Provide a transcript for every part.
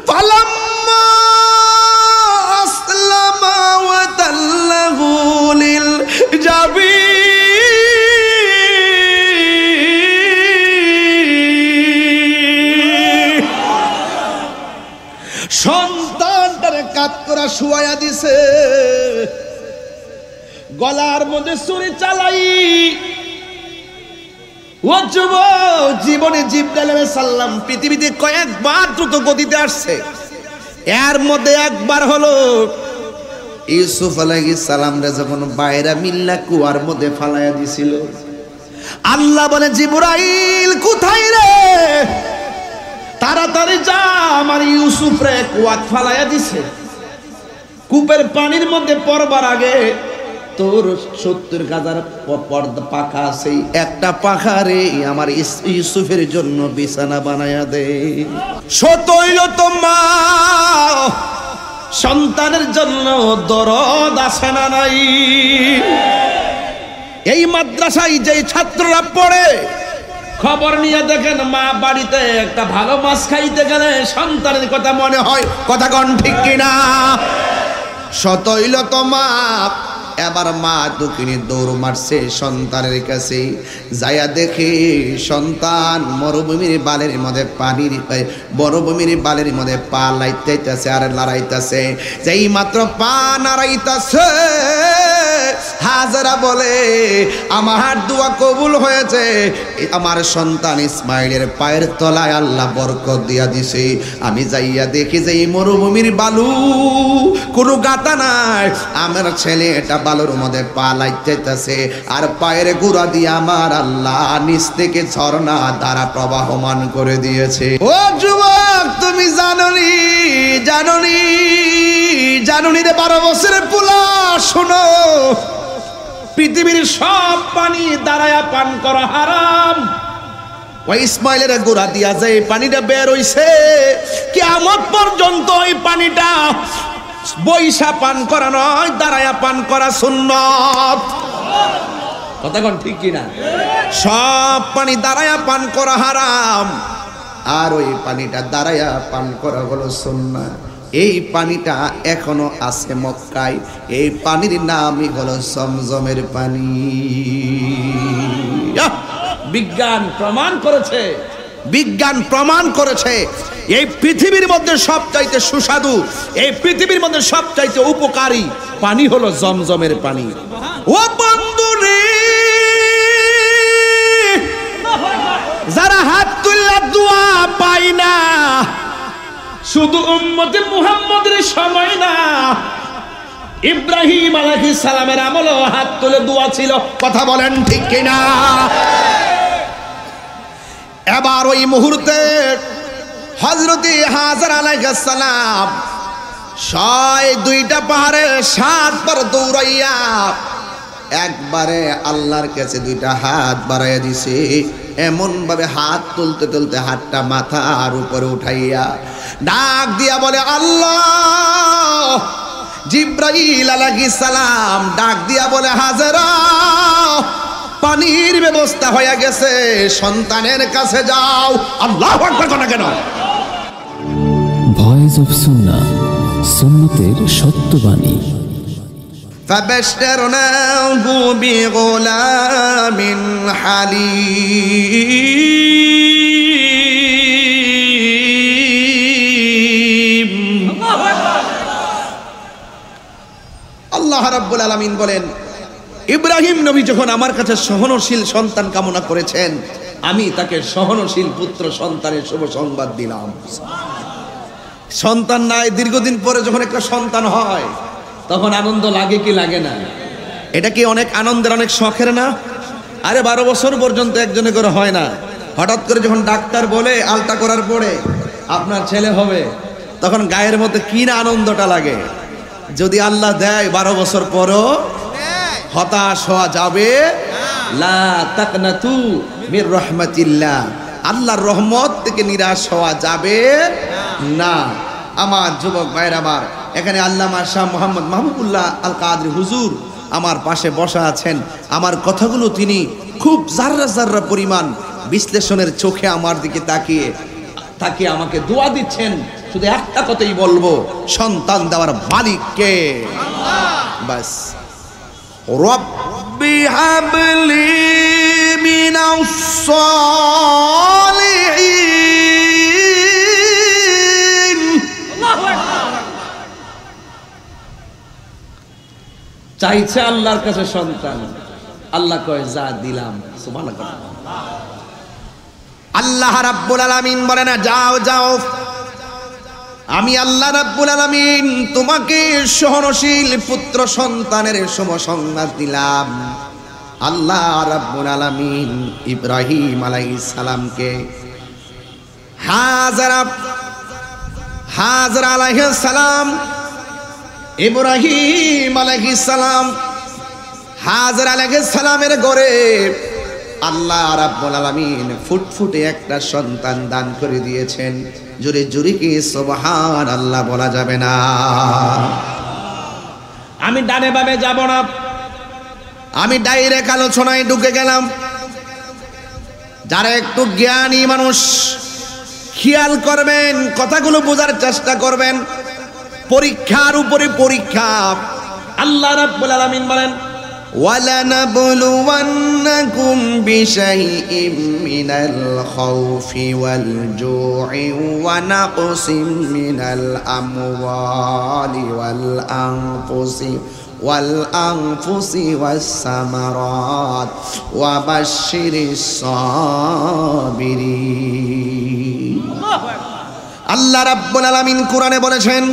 ফালাম্মা আসলামা ওয়া তাল্লাহু লিল জাবিন, সন্তানটারে কাত করা শুয়ায়া দিছে, গলার মধ্যে ছুরি চালাই। ও যুবক, জীবনে জিবরাইল আলাইহিস সালাম পৃথিবীতে কয়েকবার দ্রুত গতিতে আসছে, এর মধ্যে একবার হলো ইউসুফ আলাইহিস সালাম রে যখন বাইরা মিল্লা কুয়ার মধ্যে ফালাইয়া দিছিল। আল্লাহ বলে, জিবরাইল কোথায় রে, তাড়াতাড়ি যা, আমার ইউসুফ রে কুয়াত ফালাইয়া দিছে। কূপের পানির মধ্যে পড়বার আগে তোর 70,000 পাখা আছে, একটা পাখারে আমার ইউসুফের জন্য বিছানা বানায়া দে। সতইল তো মা, সন্তানের জন্য দরদ আছে না নাই? এই মাদ্রাসায় যে ছাত্ররা পড়ে, খবর নিয়ে দেখেন মা বাড়িতে একটা ভালো মাছ খাইতে গেলে সন্তানের কথা মনে হয়। কথা কোন ঠিক কিনা? সতইল তো মা। এবার মা দুঃখিনী দৌড় মারছে সন্তানের কাছে, যাইয়া দেখে সন্তান মরুভূমির বালের মধ্যে পানির মরুভূমির বালের মধ্যে পা লাইতেছে আর লড়াইতেছে। যেই মাত্র পা নাড়াইতেছে, হাজারা বলে, আমার দোয়া কবুল হয়েছে, আমার সন্তান ইসমাইলের পায়ের তলায় আল্লাহ বরকত দিয়া দিছে। আমি যাইয়া দেখি যে এই মরুভূমির বালু, কোনো গাতা নাই, আমার ছেলে এটা বালুর মধ্যে পা লাইতেছে, আর পায়ের গোড়া দিয়ে আমার আল্লাহ নিচ থেকে ঝর্ণা দ্বারা প্রবাহমান করে দিয়েছে। ও যুবক, তুমি জানোনি জানোনি জানোনি রে 12 বছরের পোলা, শোনো, পৃথিবীর সব পানি দাঁড়ায়া পান করা হারাম। ওই ইসমাইলের গোড়া দিয়া যে পানিটা বের হইছে, কিয়ামত পর্যন্ত ওই পানিটা বৈশা পান করা নয়, দাঁড়ায়া পান করা সুন্নত। কথা কোন ঠিক কিনা? সব পানি দাঁড়ায়া পান করা হারাম, আর ওই পানিটা দাঁড়ায়া পান করা হলো সুন্নাত। এই পানিটা এখনো আছে মক্কায়, এই পানির নামই হলো জমজমের পানি। বিজ্ঞান প্রমাণ করেছে, বিজ্ঞান প্রমাণ করেছে এই পৃথিবীর মধ্যে সবচাইতে সুস্বাদু, এই পৃথিবীর মধ্যে সবচাইতে উপকারী পানি হলো জমজমের পানি। ও বন্ধুরে, যারা হাত তুললা দোয়া পায় না, শুধু উম্মতে মুহাম্মদের সময় না, ইব্রাহিম আলাইহিস সালামের আমলে হাত তুলে দোয়া ছিল। কথা বলেন ঠিক কিনা? এবার ওই মুহূর্তে হযরতে হাজর আলাইহিস সালাম 2টা পাহাড়ে 7 বার দৌড়াইয়া একবারে আল্লাহর কাছে 2টা হাত বাড়াইয়া দিছে। এমন ভাবে হাত তুলতে তুলতে হাতটা মাথার উপরে উঠাইয়া ডাক দিয়া বলে, আল্লাহ। জিবরাইল আলাইহিস সালাম ডাক দিয়া বলে, হাজরা, পানির ব্যবস্থা হয়ে গেছে, সন্তানের কাছে যাও। আল্লাহু আকবার কোন কেন? ভয়েস অফ সুন্নাহ, সুন্নতের সত্যবাণী। فبشرناه بغلام حليم। আল্লাহ রাব্বুল আলামিন বলেন, ইব্রাহিম নবী যখন আমার কাছে সহনশীল সন্তান কামনা করেছেন, আমি তাকে সহনশীল পুত্র সন্তানের শুভ সংবাদ দিলাম। সন্তান নাই, দীর্ঘদিন পরে যখন একটা সন্তান হয় তখন আনন্দ লাগে কি লাগে না? এটা কি অনেক আনন্দের, অনেক শখের না? আরে 12 বছর পর্যন্ত একজনে করে হয় না, হঠাৎ করে যখন ডাক্তার বলে আলতা করার পরে আপনার ছেলে হবে, তখন গায়ের মধ্যে কি না আনন্দটা লাগে। যদি আল্লাহ দেয় 12 বছর পরও হতাশ হওয়া যাবে লা তাকনাতু মির রাহমাতিল্লাহ, আল্লাহর রহমত থেকে নিরাশ হওয়া যাবে না। আমার যুবক ভাইরা, আমার এখানে আল্লামা শাহ মোহাম্মদ মাহবুবুল্লাহ আল কাদরি হুজুর আমার পাশে বসা আছেন। আমার কথাগুলো তিনি খুব জাররা জাররা পরিমাণ বিশ্লেষণের চোখে আমার দিকে তাকিয়ে আমাকে দোয়া দিচ্ছেন। শুধু একটা কথাই বলবো, সন্তান দেওয়ার মালিক কে? বাস, রব্বি হাবলি মিনাস সালিহিন। চাইছে আল্লাহর কাছে সন্তান, আল্লাহ কয় যা দিলাম। সুবহানাল্লাহ। আল্লাহ রাব্বুল আলামিন বলে না যাও যাও, আমি আল্লাহ রাব্বুল আলামিন তোমাকে সহনশীল পুত্র সন্তানের শুভ সংবাদ দিলাম। আল্লাহ রাব্বুল আলামিন ইব্রাহিম আলাইহিস সালামকে হাজরা আলাইহিস সালাম, ইব্রাহিম আলাইহিস সালাম, হাজরা আলাইহিস সালামের ঘরে আল্লাহ রাব্বুল আলামিন ফুটফুটে একটা সন্তান দান করে দিয়েছেন। জোরে জোরে কি সুবহানাল্লাহ বলা যাবে না? আমি ডানে বামে যাব না, আমি ডাইরেক্ট আলোচনায় ঢুকে গেলাম। যারা একটু জ্ঞানী মানুষ খেয়াল করবেন, কথাগুলো বোঝার চেষ্টা করবেন। পরীক্ষার উপরে পরীক্ষা। আল্লাহ রাব্বুল আলামিন বলেন وَلَنَبْلُوَنَّكُمْ بِشَيْءٍ مِّنَ الْخَوْفِ وَالْجُوعِ وَنَقْصٍ مِّنَ الْأَمْوَالِ وَالْأَنفُسِ وَالثَّمَرَاتِ وَبَشِّرِ الصَّابِرِينَ। আল্লাহ রাব্বুল আলামিন কোরআনে বলেছেন,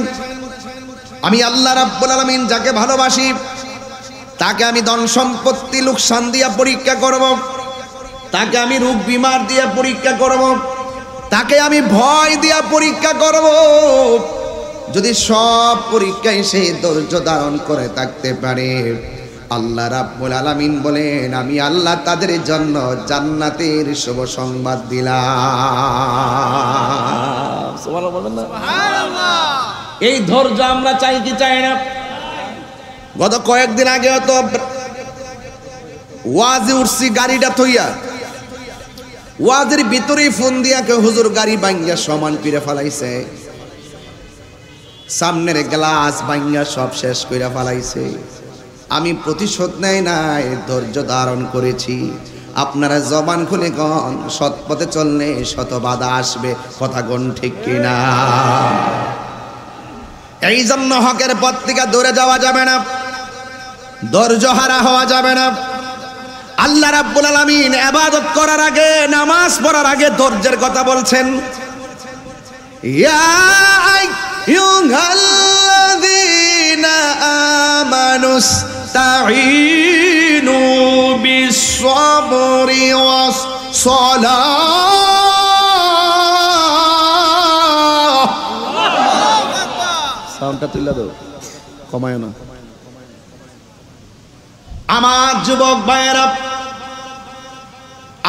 আমি আল্লাহ রাব্বুল আলামিন যাকে ভালোবাসি তাকে আমি ধন সম্পত্তি লোকসান দিয়া পরীক্ষা করব, তাকে আমি রোগ বিমার দিয়া পরীক্ষা করব, তাকে আমি ভয় দিয়া পরীক্ষা করব। যদি সব পরীক্ষায় সে ধৈর্য ধারণ করে থাকতে পারে, আল্লাহ রাব্বুল আলামিন বলেন আমি আল্লাহ তাদের জন্য জান্নাতের শুভ সংবাদ দিলাম। সুবহানাল্লাহ। এই ধৈর্য আমরা চাই কি চাই না? গত কয়েকদিন আগে তো ওয়াজে উঠছি, গাড়িটা থইয়া ওয়াজের ভিতরেই ফোন দিয়া কে হুজুর গাড়ি ভাঙ্গিয়া সমান করে ফেলাইছে, সামনের গ্লাস ভাঙ্গিয়া সব শেষ করে ফেলাইছে। আমি প্রতিশোধ নেই নাই, ধৈর্য ধারণ করেছি। আপনারা জবান খুলে গন, সৎ পথে চললে শত বাধা আসবে, কথা গন ঠিক কিনা? এই জন্য হকের পথ থেকে দূরে যাওয়া যাবে না, ধৈর্য হারা হওয়া যাবে না। আল্লাহ রাব্বুল আলামিন ইবাদত করার আগে, নামাজ পড়ার আগে ধৈর্যের কথা বলছেন। ইয়া আইয়ুহাল্লাযীনা আমানুস্তাঈনু বিস-সাবরি ওয়াস-সালাহ। সাউন্ডটা তুলে দাও, কমায় না। আমার যুবক ভাইয়েরা,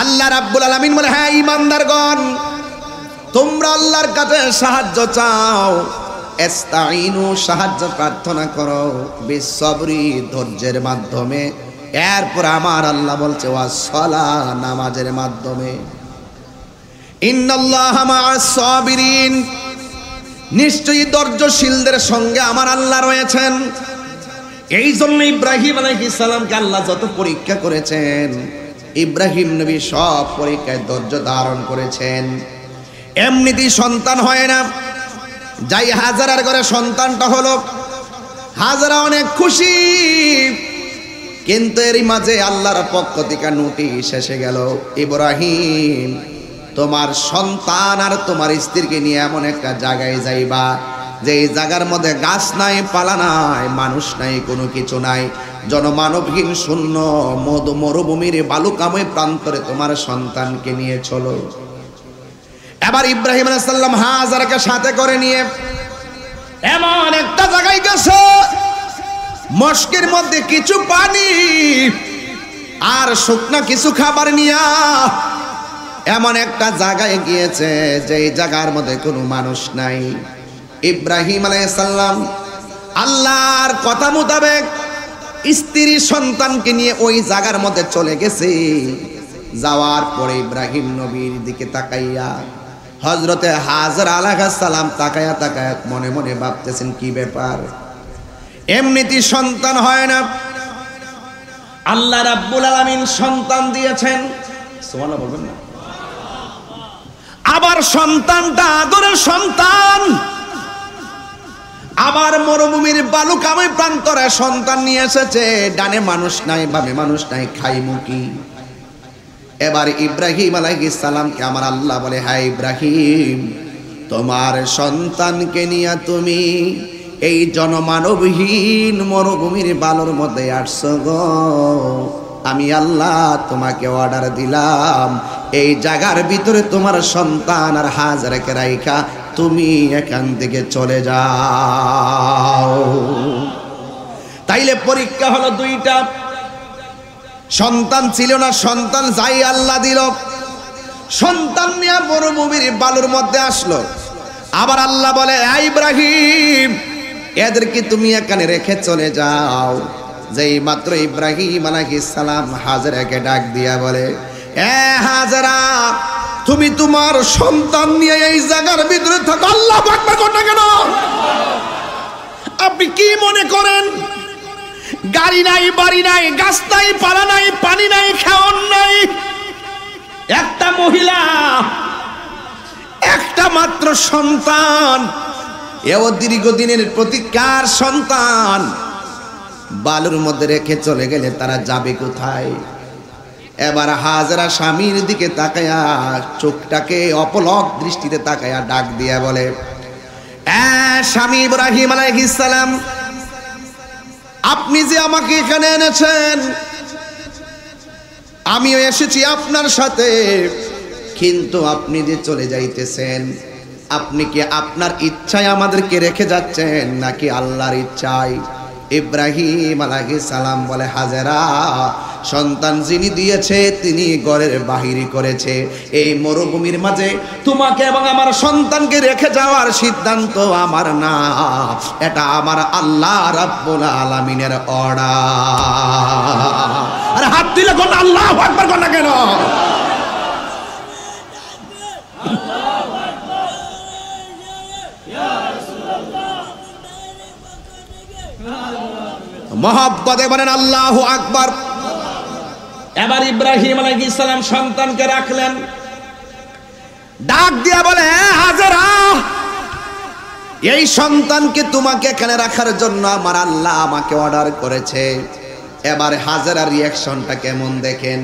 আল্লাহ রাব্বুল আলামিন বলে হ্যাঁ ঈমানদারগণ, তোমরা আল্লাহর কাছে সাহায্য চাও, ইস্তাঈনু সাহায্য প্রার্থনা করো, বিস-সাবরি ধৈর্যের মাধ্যমে। এরপর আমার আল্লাহ বলছে ওয়াস-সালাহ নামাজের মাধ্যমে। ইন্নাল্লাহা মা'আস-সাবিরিন, নিশ্চয়ই ধৈর্যশীলদের সঙ্গে আমার আল্লাহ রয়েছেন। এই জন্য ইব্রাহিম আলাইহিস সালামকে আল্লাহ যত পরীক্ষা করেছেন, ইব্রাহিম নবী সব পরীক্ষায় ধৈর্য ধারণ করেছেন। এমনিতেই সন্তান হয় না। যাই হাজারার ঘরে সন্তানটা হলো, হাজারা অনেক খুশি, কিন্তু এরই মাঝে আল্লাহর পক্ষ থেকে নোটিশ এসে গেল, ইব্রাহিম তোমার সন্তান আর তোমার স্ত্রীকে নিয়ে এমন একটা জায়গায় যাইবা যে এই জায়গার মধ্যে গাছ নাই, পালা নাই, মানুষ নাই, কোনো কিছু নাই, জনমানবহীন শূন্য মরুভূমির বালুকাময় প্রান্তরে তোমার সন্তানকে নিয়ে চলো। এবার ইব্রাহিম আলাইহিস সালাম হাজারকে সাথে করে নিয়ে এমন একটা জায়গায় গেছে, মস্কের মধ্যে কিছু পানি আর শুকনা কিছু খাবার নিয়া এমন একটা জায়গায় গিয়েছে যে এই জায়গার মধ্যে কোনো মানুষ নাই। ইব্রাহিম আলাইহিস সালাম আল্লাহর কথা মোতাবেক স্ত্রী সন্তানকে নিয়ে ওই জায়গার মধ্যে চলে গেছে। যাওয়ার পরে ইব্রাহিম নবীর দিকে তাকাইয়া হযরতে হাজরা আলাইহিস সালাম তাকায়া তাকায়া মনে মনে ভাবতেছেন কি ব্যাপার, এমনিতেই সন্তান হয় না, আল্লাহ রাব্বুল আলামিন সন্তান দিয়েছেন, সুবহানাল্লাহ বলবেন না, আবার সন্তানটা আদরের সন্তান, আবার মরুভূমির বালুকাময় প্রান্তরে সন্তান নিয়ে এসেছে, ডানে মানুষ নাই বামে মানুষ নাই, খাইমুখী। এবার ইব্রাহিম আলাইহিস সালামকে আমার আল্লাহ বলে, হ্যাঁ ইব্রাহিম, তোমার সন্তানকে নিয়ে তুমি এই জনমানবহীন মরুভূমির বালুর মধ্যে আসছো গো, আমি আল্লাহ তোমাকে অর্ডার দিলাম এই জায়গার ভিতরে তোমার সন্তান আর হাজরাকে রাইখা তুমি এখান থেকে চলে যাও। তাইলে পরীক্ষা হলো দুইটা, সন্তান ছিল না, সন্তান যাই আল্লাহ দিল, সন্তান নিয়ে মরুভূমির বালুর মধ্যে আসলো। আবার আল্লাহ বলে, ইব্রাহিম এদেরকে তুমি এখানে রেখে চলে যাও। যেই মাত্র ইব্রাহিম আলাইহিস সালাম হাজরাকে ডাক দিয়া বলে, হাজরা তুমি তোমার সন্তান নিয়ে এই জায়গার ভিতরে থাকো। আল্লাহু আকবার কোন না কেন? আপনি কি মনে করেন গাড়ি নাই, বাড়ি নাই, গাছ নাই, পালা নাই, পানি নাই, খাওয়ান নাই, একটা মহিলা, একটা মাত্র সন্তান, এও দীর্ঘদিনের প্রতীক্ষার সন্তান বালুর মধ্যে রেখে চলে গেলে তারা যাবে কোথায়? এবার হাজরা স্বামীর দিকে তাকায়া চোখটাকে অপলক দৃষ্টিতে তাকায়া ডাক দিয়া বলে, স্বামী ইব্রাহিম আলাইহিস সালাম, আপনি যে আমাকে এখানে এনেছেন, আমিও এসেছি আপনার সাথে, কিন্তু আপনি যে চলে যাইতেছেন, আপনি কি আপনার ইচ্ছায় আমাদেরকে রেখে যাচ্ছেন নাকি আল্লাহর ইচ্ছায়? ইব্রাহিম আলাইহিস সালাম বলে, হাজেরা সন্তান যিনি দিয়েছে তিনি ঘরের বাহিরি করেছে, এই মরুভূমির মাঝে তোমাকে এবং আমার সন্তানকে রেখে যাওয়ার সিদ্ধান্ত আমার না, এটা আমার আল্লাহ রাব্বুল আলামিনের অর্ডার। আরে হাত দিলে কোন আল্লাহু আকবার কোন না কেন? মহব্বতে বলেন আল্লাহু আকবার। এবার ইব্রাহিম আলাইহিস সালাম সন্তানকে রাখলেন, ডাক দিয়া বলে, হাজেরা এই সন্তানকে তোমাকে এখানে রাখার জন্য আমার আল্লাহ আমাকে অর্ডার করেছে। এবার হাজেরার রিঅ্যাকশনটা কেমন দেখেন।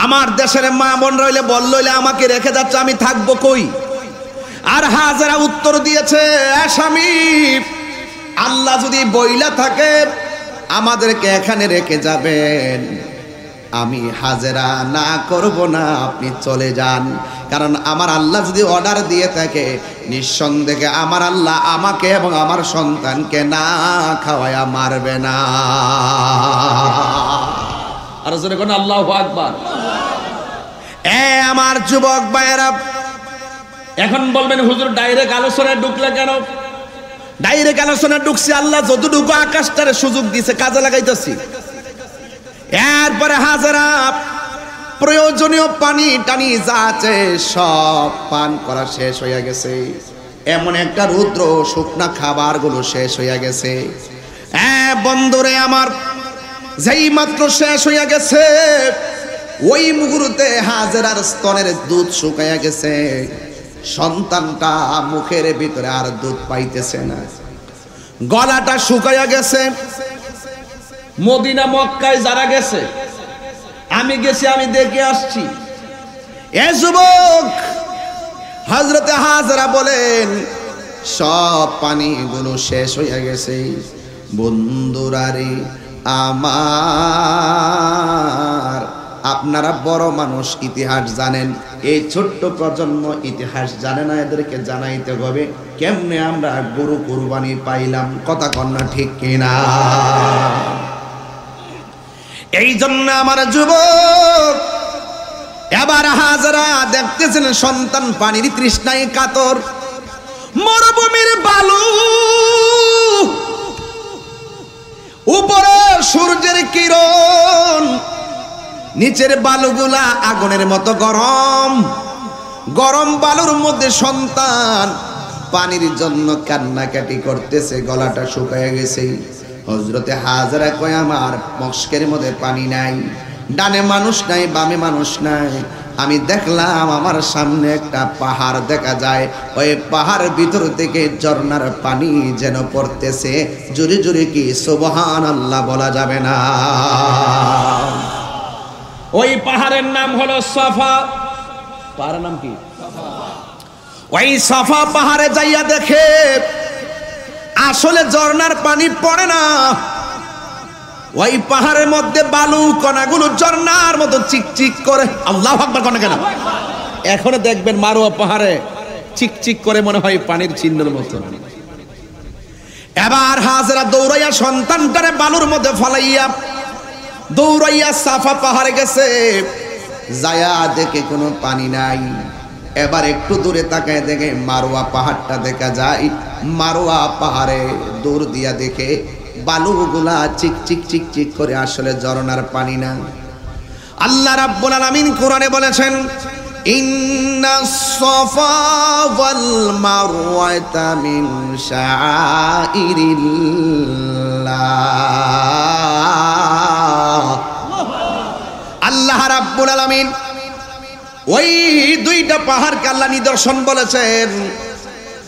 আমার দেশের মা বোন রইলে বলল আমাকে রেখে যাচ্ছে, আমি থাকবো কই? আর হাজেরা উত্তর দিয়েছে, স্বামী আল্লাহ যদি বইলা থাকে আমাদেরকে এখানে রেখে যাবেন, আমি হাজেরা না করব না, আপনি চলে যান। কারণ আমার আল্লাহ যদি অর্ডার দিয়ে থাকে, নিঃসন্দেহে আমার আল্লাহ আমাকে এবং আমার সন্তানকে না খাওয়ায়া মারবে না। আর জোরে কোন আল্লাহু আকবার। আমার যুবক ভাইয়েরা, এখন বলবেন হুজুর ডাইরেক্ট আলোচনায় ঢুকলে কেন? ডাইরেক্ট আলোচনা ঢুকছি, আল্লাহ যতটুকু আকাশটারে সুযোগ দিয়েছে কাজে লাগাইতেছি। এরপরে হাজেরা প্রয়োজনীয় পানি টানি যা আছে সব পান করা শেষ হয়ে গেছে, এমন একটা রুদ্র শুকনা খাবারগুলো শেষ হয়ে গেছে। বন্ধুরে আমার, যেই মাত্র শেষ হয়ে গেছে ওই মুহূর্তে হাজেরার স্তনের দুধ শুকাইয়া গেছে, সন্তানটা মুখের ভিতরে আর দুধ পাইতেছে না, গলাটা শুকাইয়া গেছে। মদিনা মক্কায় যারা গেছে, আমি গেছি, আমি দেখে আসছি। এ যুবক, হযরতে হাজরা বলেন সব পানিগুলো শেষ হয়ে গেছে। বন্ধুরারে আমার, আপনারা বড় মানুষ, ইতিহাস জানেন, এই ছোট্ট প্রজন্ম ইতিহাস জানে না, এদেরকে জানাইতে হবে কেমনে আমরা গরু কুরবানি পাইলাম। কথা কন্যা ঠিক কিনা? এই জন্য আমার যুবক, এবার হাজরা দেখতেছেন সন্তান পানির তৃষ্ণায় কাতর, মরুভূমির বালু, উপরে সূর্যের কিরণ, নিচের বালুগুলা আগুনের মতো গরম, গরম বালুর মধ্যে সন্তান পানির জন্য কান্নাকাটি করতেছে, গলাটা শুকিয়ে গেছে। হযরতে হাজরা কয় আমার মস্কের মধ্যে পানি নাই, ডানে মানুষ নাই, বামে মানুষ নাই। আমি দেখলাম আমার সামনে একটা পাহাড় দেখা যায়, ওই পাহাড়ের ভিতর থেকে ঝর্ণার পানি যেন পড়তেছে। জোরে জোরে কি সুবহানাল্লাহ বলা যাবে না? ওই পাহাড়ের নাম হলো সাফা। পাহাড়ের নাম কি? ওই সাফা পাহাড়ে যাইয়া দেখে আসলে ঝর্ণার পানি পড়ে না, ওই পাহাড়ের মধ্যে বালু কণাগুলো ঝর্ণার মতো চিকচিক করে। আল্লাহু আকবার কোন কেন? এখনো দেখবেন মারোয়া পাহাড়ে চিকচিক করে, মনে হয় পানির চিহ্নের মতো। এবার হাজরা দৌড়াইয়া সন্তানটারে বালুর মধ্যে ফালাইয়া দৌড়াইয়া সাফা পাহাড়ে গেছে, যায়া দেখে কোনো পানি নাই। এবার একটু দূরে তাকায় দেখে মারোয়া পাহাড়টা দেখা যায়। মারোয়া পাহাড়ে দূর দিয়া দেখে বালুগুলা চিকচিক চিকচিক করে, আসলে ঝর্ণার পানি না। আল্লাহ রাব্বুল আলামিন কোরআনে বলেছেন, ইন্নাস সাফা ওয়াল মারওয়াতা মিন শাআইরিল্লাহ। আল্লাহ রাব্বুল আলামিন ওই দুইটা পাহাড়কে আল্লাহ নিদর্শন বলেছেন।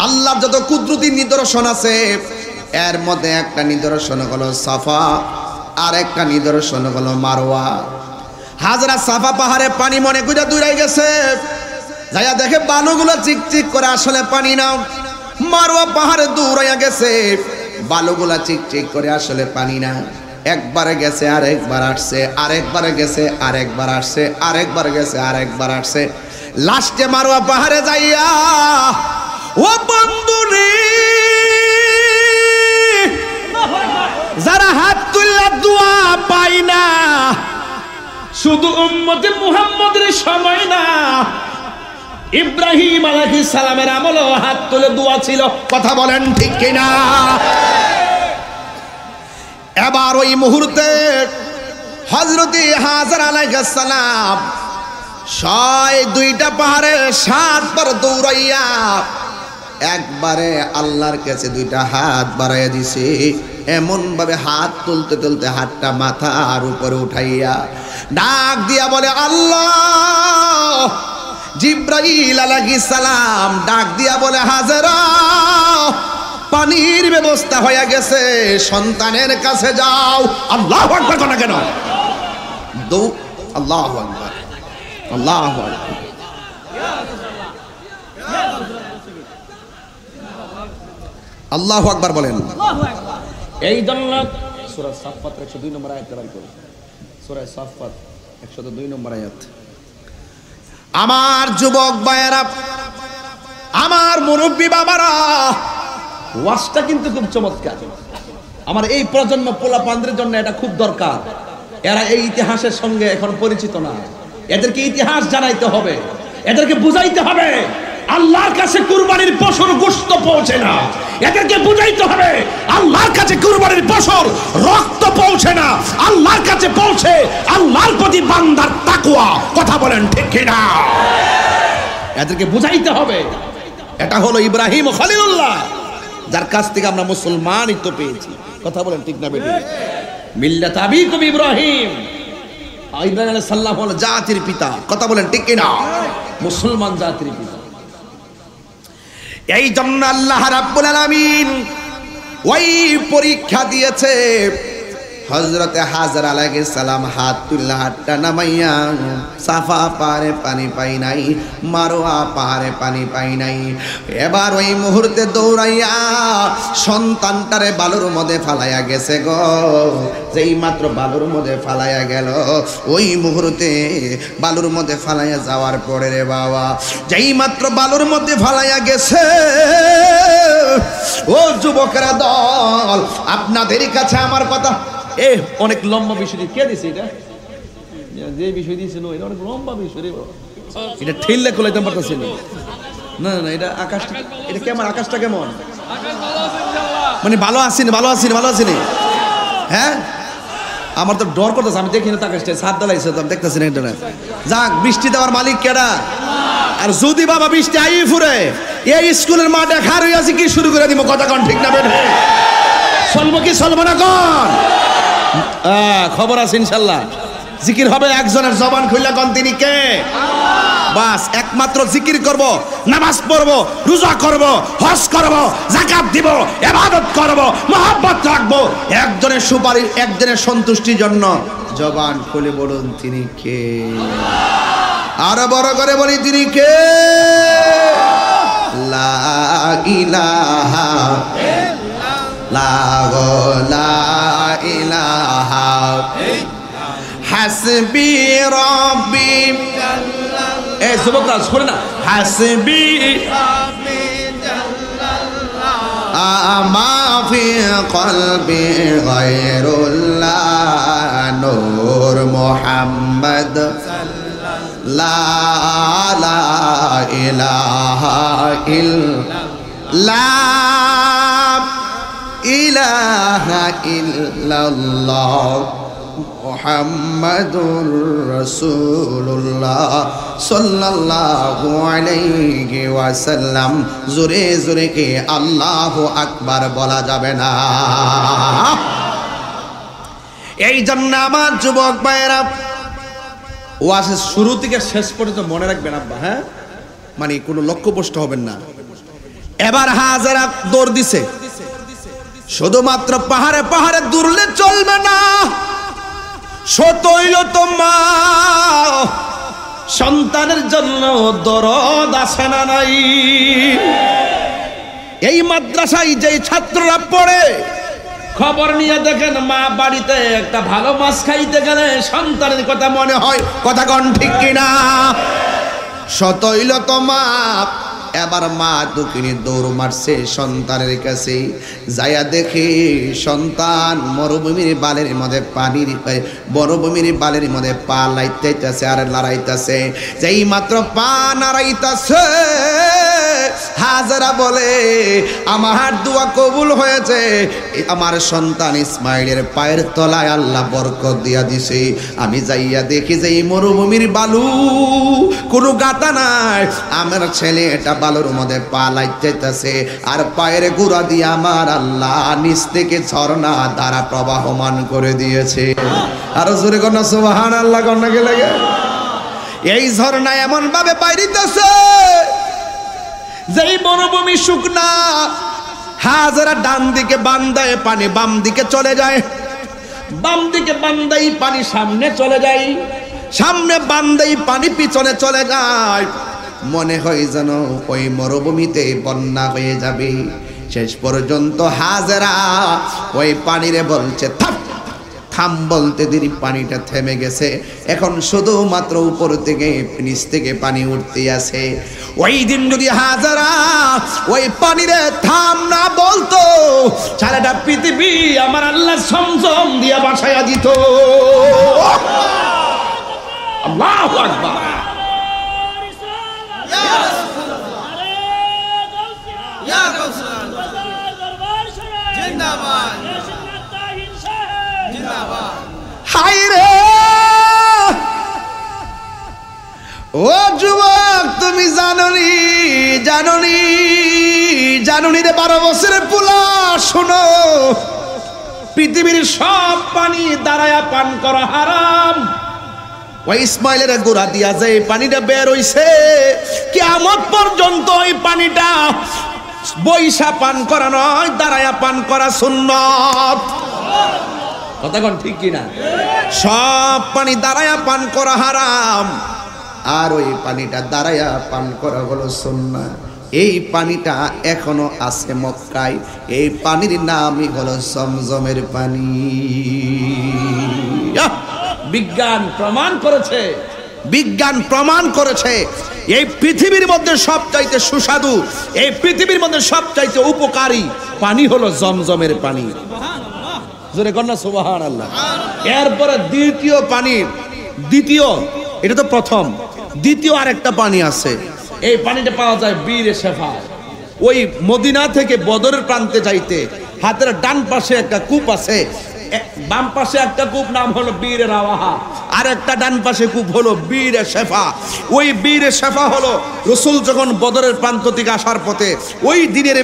আল্লাহর যত কুদরতি নিদর্শন আছে, এর মধ্যে একটা নিদর্শন হলো সাফা, আর একটা নিদর্শন হলো মারওয়া। হাজরা সাফা পাহাড়ে পানি মনে করে দূরাই গেছে, যাইয়া দেখে বালুগুলো চিকচিক করে, আসলে পানি না। মারওয়া পাহাড়ে দৌড়াইয়া গেছে, বালুগুলা চিকচিক করে, আসলে পানি না। একবারে গেছে, আরেকবার আসছে, আরেকবারে গেছে, আরেকবার আসছে, আরেকবার গেছে, আরেকবার আসছে। লাস্টে মারওয়া পাহাড়ে যাইয়া, ও বন্ধুরে, যারা হাত তুললা দোয়া পাই না, শুধু উম্মতে মুহাম্মদের সময় না, ইব্রাহিম আলাইহিস সালামের আমলও হাত তুলে দোয়া ছিল। কথা বলেন ঠিক কিনা? এবার ওই মুহূর্তে হযরতে হাজরা আলাইহিস সালাম দুইটা পাহাড়ে 7 বার দৌড়াইয়া একবারে আল্লাহর কাছে দুইটা হাত বাড়াইয়া দিছে। এমন ভাবে হাত তুলতে তুলতে হাতটা মাথার উপরে উঠাইয়া ডাক দিয়া বলে, আল্লাহ। জিব্রাইল আলাইহিস সালাম ডাক দিয়া বলে, হাজরা, পানির ব্যবস্থা হয়ে গেছে, সন্তানের কাছে যাও। আল্লাহু আকবার কোন কেন? আল্লাহু আকবার, আল্লাহু আকবার। আল্লাহু আকবার বলেন। এই জন্য সূরা সাফফাত 102 নম্বর আয়াতে বাই করুন। সূরা সাফফাত 102 নম্বর আয়াত। আমার যুবক ভাইয়েরা, আমার মুরব্বী বাবারা, ওয়াজটা কিন্তু খুব চমৎকার। আমার এই প্রজন্ম পোলাপানদের জন্য এটা খুব দরকার। এরা এই ইতিহাসের সঙ্গে এখন পরিচিত না, এদেরকে ইতিহাস জানাইতে হবে, এদেরকে বুঝাইতে হবে আল্লাহর কাছে কুরবানির পশুর গোশত পৌঁছে না। এদেরকে বুঝাইতে হবে আল্লাহর কাছে কুরবানির পশুর রক্ত পৌঁছে না, আল্লাহর কাছে পৌঁছে আল্লাহর প্রতি বান্দার তাকওয়া। কথা বলেন ঠিক কিনা? এদেরকে বুঝাইতে হবে। এটা হলো ইব্রাহিম খলিলুল্লাহ, যার কাছ থেকে আমরা মুসলমানিত্ব পেয়েছি। কথা বলেন ঠিক না বেটি? মিল্লাত আবিকুম ইব্রাহিম। ইব্রাহিম আলাইহিস সালাম হলো জাতির পিতা। কথা বলেন ঠিক কিনা? মুসলমান জাতির পিতা। এই জন্য আল্লাহ রাব্বুল আলামিন ওই পরীক্ষা দিয়েছে। হযরতে হাজরা আলাইহিস সালাম হাত তুললা, হাতটা নামাইয়া সাফা পাহাড়ে পানি পাই নাই, মারওয়া পাহাড়ে পানি পাই নাই। এবার ওই মুহূর্তে দৌড়াইয়া সন্তানটারে বালুর মধ্যে ফালাইয়া গেছে গো। যেই মাত্র বালুর মধ্যে ফালাইয়া গেল, ওই মুহূর্তে বালুর মধ্যে ফালাইয়া যাওয়ার পরে রে বাবা, যেই মাত্র বালুর মধ্যে ফালাইয়া গেছে, ও যুবকেরা দল, আপনাদের কাছে আমার কথা। অনেক লম্বা বিষয় কে দিছে এটা? যে বিষয় দিয়েছিল এটা অনেক লম্বা বিষয় রে বাবা। এটা ঠেললে খোলাইতে পারতেছি না। না না, এটা আকাশটা, এটা কেমন? আকাশটা কেমন? মানে ভালো আসেনি, ভালো আসেনি, ভালো আসেনি। হ্যাঁ, আমার তো ডর করতেছে, আমি দেখি না আকাশটা, সাত দালাইছে তো, আমি দেখতেছি না। এটা যাক, বৃষ্টি দেওয়ার মালিক কেডা? আর যদি বাবা বৃষ্টি আই ফুরে এই স্কুলের মাঠে খার হইয়া জিকির শুরু করে দিব, কথা কোন ঠিক না বেঠে? চলবো কি চলবো না কোন? খবর আছে ইনশাল্লাহ। জিকির হবে একজনের, জবান খুললা কোন তিনি কে? বাস একমাত্র জিকির করব, নামাজ পড়ব, রোজা করব, হজ করব, যাকাত দিব, ইবাদত করব, মহব্বত রাখবো একজনের সুপারিশ, একজনের সন্তুষ্টির জন্য। জবান খুলে বলুন তিনি কে? আরো বড় করে বলি তিনি কে? লা ইলাহা লা ইলাহা হাসবি রব্বি। এই যুবকরা শুনে না, হাসবি আমা ফি কলবি গায়রুল্লাহ নূর মুহাম্মদ লা ইলাহা ইল্লাল্লাহ ইলাহা ইল্লাল্লাহ মুহাম্মাদুর রাসূলুল্লাহ সাল্লাল্লাহু আলাইহি ওয়াসাল্লাম। জোরে জোরে কে আল্লাহু আকবার বলা যাবে না। এই জন্য আমার যুবক ভাইরা ওয়াজের শুরু থেকে শেষ পর্যন্ত মনে রাখবেন আব্বা, হ্যাঁ, মানে কোনো লক্ষ্যভ্রষ্ট হবেন না। এবার হাজারা দৌড় দিছে, শুধুমাত্র পাহাড়ে পাহাড়ে দৌড়লে চলবে না। সতইল তো মা সন্তানের জন্য দরদ আছে না নাই? এই মাদ্রাসায় যে ছাত্ররা পড়ে খবর নিয়ে দেখেন, মা বাড়িতে একটা ভালো মাছ খাইতে গেলে সন্তানের কথা মনে হয়, কথা কোন ঠিক কিনা? সতইল তো মা। এবার মা দুঃখিনী দৌড় মারছে সন্তানের কাছে, যাইয়া দেখে সন্তান মরুভূমির বালের মধ্যে পানির মরুভূমির বালের মধ্যে পা লাইতেছে আর লড়াইতেছে। যেই মাত্র পা নাড়াইতেছে, হাজারা বলে আমার দোয়া কবুল হয়েছে, আমার সন্তান ইসমাইলের পায়ের তলায় আল্লাহ বরকত দিয়া দিছে। আমি যাইয়া দেখি যে এই মরুভূমির বালু, কোনো গাতা নাই, আমার ছেলে এটা বালুর মধ্যে পা লাইতেছে আর পায়ের গোড়া দিয়ে আমার আল্লাহ নিচ থেকে ঝর্ণা দ্বারা প্রবাহমান করে দিয়েছে। আরো জোরে কোন সুবহানাল্লাহ কোন লাগে? এই ঝর্ণা এমন ভাবে বাইরিতেছে যেই মরুভূমি শুকনা, হাজারা ডান দিকে বান্দায় পানি বাম দিকে চলে যায়, বাম দিকে বান্দাই পানি সামনে চলে যায়, সামনে বান্দাই পানি পিছনে চলে যায়। মনে হয় যেন ওই মরুভূমিতে বন্যা হয়ে যাবে। শেষ পর্যন্ত হাজারা ওই পানিরে বলছে থাম থাম, বলতে দেরি পানিটা থেমে গেছে। এখন শুধুমাত্র উপর থেকে নিচ থেকে পানি উঠতে আছে। ওই দিন যদি হাজারা ওই পানিরে থাম না বলতো, সারাটা পৃথিবী আমার আল্লাহ সমজম দিয়া বাসায়া দিত। আল্লাহু আকবার। হায়রে ও যুবক, তুমি জাননি জাননি জাননি রে 12 বছরের পোলা, শোনো, পৃথিবীর সব পানি দাঁড়ায়া পান করা হারাম। ওই ইসমাইলের গোড়া দিয়া যে পানিটা বের হইছে, কিয়ামত পর্যন্ত ওই পানিটা বৈশা পান করা নয়, দাঁড়ায়া পান করা সুন্নত। কথা কোন ঠিক কিনা? সব পানি দাঁড়ায়া পান করা হারাম, আর ওই পানিটা দাঁড়ায়া পান করা হলো সুন্নাত। এই পানিটা এখনো আছে মক্কায়। এই পানির নামই হলো জমজমের পানি। বিজ্ঞান প্রমাণ করেছে, বিজ্ঞান প্রমাণ করেছে এই পৃথিবীর মধ্যে সবচাইতে সুস্বাদু, এই পৃথিবীর মধ্যে সবচাইতে উপকারী পানি হলো জমজমের পানি। জোরে কন্যা সুবহানাল্লাহ। এরপরে দ্বিতীয় পানি, দ্বিতীয়, এটা তো প্রথম, দ্বিতীয় আরেকটা পানি আছে। এই পানিটা পাওয়া যায় বীরে শেফা। ওই মদিনা থেকে বদরের প্রান্তে যাইতে হাতের ডান পাশে একটা কূপ আছে, বাম পাশে একটা কূপ নাম হলো বীর রাওয়াহা, আর একটা ডান পাশে কূপ হলো বীর শেফা। ওই বীর শেফা হলো রাসূল যখন বদরের প্রান্ত থেকে আসার পথে ওই দিনের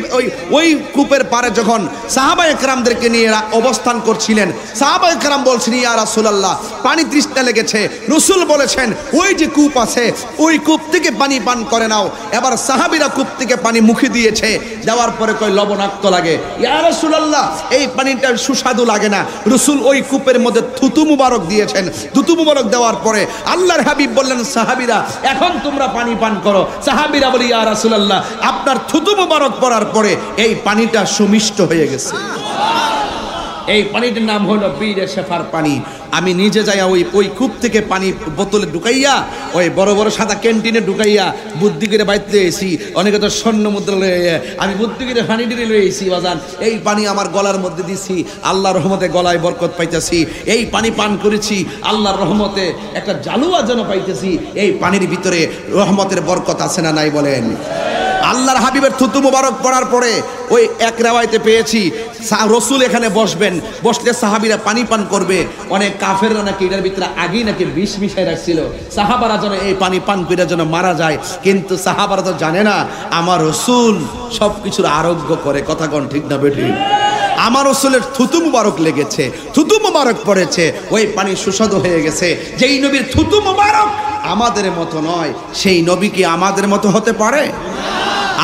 ওই কূপের পারে যখন সাহাবায়ে কেরামদেরকে নিয়ে অবস্থান করছিলেন, সাহাবায়ে কেরাম বলছেন ইয়া রাসূলুল্লাহ পানি তৃষ্ণা লেগেছে। রাসূল বলেছেন ওই যে কূপ আছে ওই কূপ থেকে পানি পান করে নাও। এবার সাহাবীরা কূপ থেকে পানি মুখে দিয়েছে, দেওয়ার পরে কয় লবণাক্ত লাগে। ইয়া রাসূলুল্লাহ এই পানিটা সুস্বাদু লাগে না। রাসূল ওই কূপের মধ্যে থুতু মুবারক দিয়েছেন। থুতু মুবারক দেওয়ার পরে আল্লাহর হাবিব বললেন সাহাবীরা এখন তোমরা পানি পান করো। সাহাবীরা বলি ইয়া রাসূলুল্লাহ আপনার থুতু মুবারক পড়ার পরে এই পানিটা সুমিষ্ট হয়ে গেছে। এই পানিটার নাম হলো বীর শেফার পানি। আমি নিজে যাইয়া ওই কূপ থেকে পানি বোতলে ঢুকাইয়া ওই বড় বড় সাদা ক্যান্টিনে ঢুকাইয়া বুদ্ধি করে বাইতে এসি। অনেকে তো স্বর্ণ মুদ্রা লয়ে, আমি বুদ্ধি করে পানি ডিরে লয়ে এসি বাজান। এই পানি আমার গলার মধ্যে দিছি, আল্লাহর রহমতে গলায় বরকত পাইতেছি। এই পানি পান করেছি, আল্লাহর রহমতে একটা জালুয়া যেন পাইতেছি। এই পানির ভিতরে রহমতের বরকত আছে না নাই বলেন? আল্লাহর হাবিবের থুতু মুবারক পড়ার পরে ওই এক রেওয়ায়েতে পেয়েছি রাসূল এখানে বসবেন, বসলে সাহাবীরা পানি পান করবে। অনেক কাফেররা নাকি এটার ভিতরে আগেই নাকি বিষ মিশাই রাখছিল, সাহাবারা যেন এই পানি পান করে যেন মারা যায়। কিন্তু সাহাবারা তো জানে না আমার রাসূল সবকিছুর আরোগ্য করে। কথা কোন ঠিক না বেঠিক? আমার রাসূলের থুতু মুবারক লেগেছে, থুতু মুবারক পড়েছে, ওই পানি সুস্বাদু হয়ে গেছে। যেই নবীর থুতু মুবারক আমাদের মতো নয়, সেই নবী কি আমাদের মতো হতে পারে?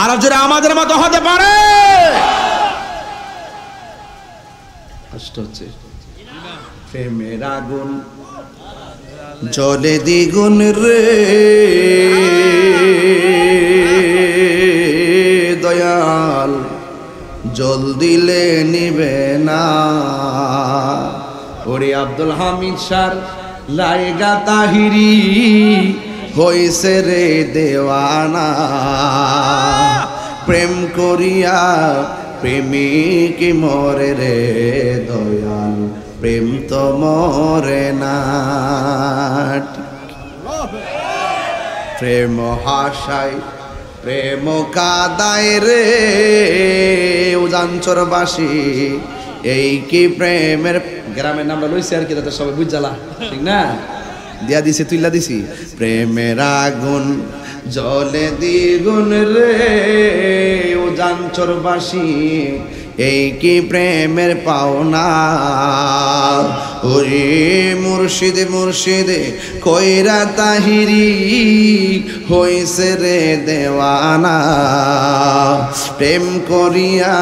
আর যারা আমাদের মতো হতে পারে? কষ্ট হচ্ছে। প্রেমের আগুন জ্বলে দ্বিগুণ রে দয়াল, জল দিলে নিবে না। ওরে আব্দুল হামিদ স্যার লাইগা তাহিরি হইছে রে দেওয়ানা, প্রেম করিয়া প্রেমিক মরে রে দয়াল, প্রেম তো মরে না। প্রেম হাসায় প্রেম কাদায় রে উজানচরবাসী, এই কি প্রেমের গ্রামের নামটা লইছে আর কি, তাতে সবাই বুঝালা ঠিক না, দিয়া দিছি তুইলা দিছি। প্রেমের আগুন জলে দ্বিগুণ রে উজানচরবাসী, এই কি প্রেমের পাওনা। ওরে মুর্শিদ মুর্শিদ কইরা তাহিরি হইছে রে দেওয়ানা, প্রেম করিয়া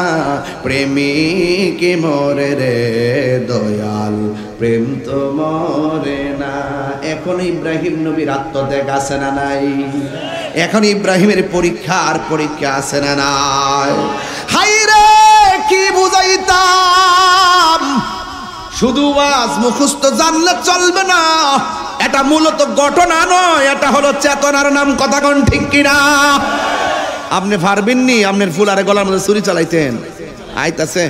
প্রেমিক মরে রে দয়াল, প্রেম তো মরে না। এখন ইব্রাহিম নবীর আত্মত্যাগ আছে না নাই? এখন ইব্রাহিমের পরীক্ষা আর পরীক্ষা আছে না নাই? হাইরে কি বুঝাইতাম, শুধু ওয়াজ মুখস্থ জানলে চলবে না। এটা মূলত ঘটনা নয়, এটা হলো চেতনার নাম। কথা কোন ঠিক কিনা? আপনি পারবেননি আপনার ফুলারে গলার মধ্যে ছুরি চালাইতেন? আইতাছে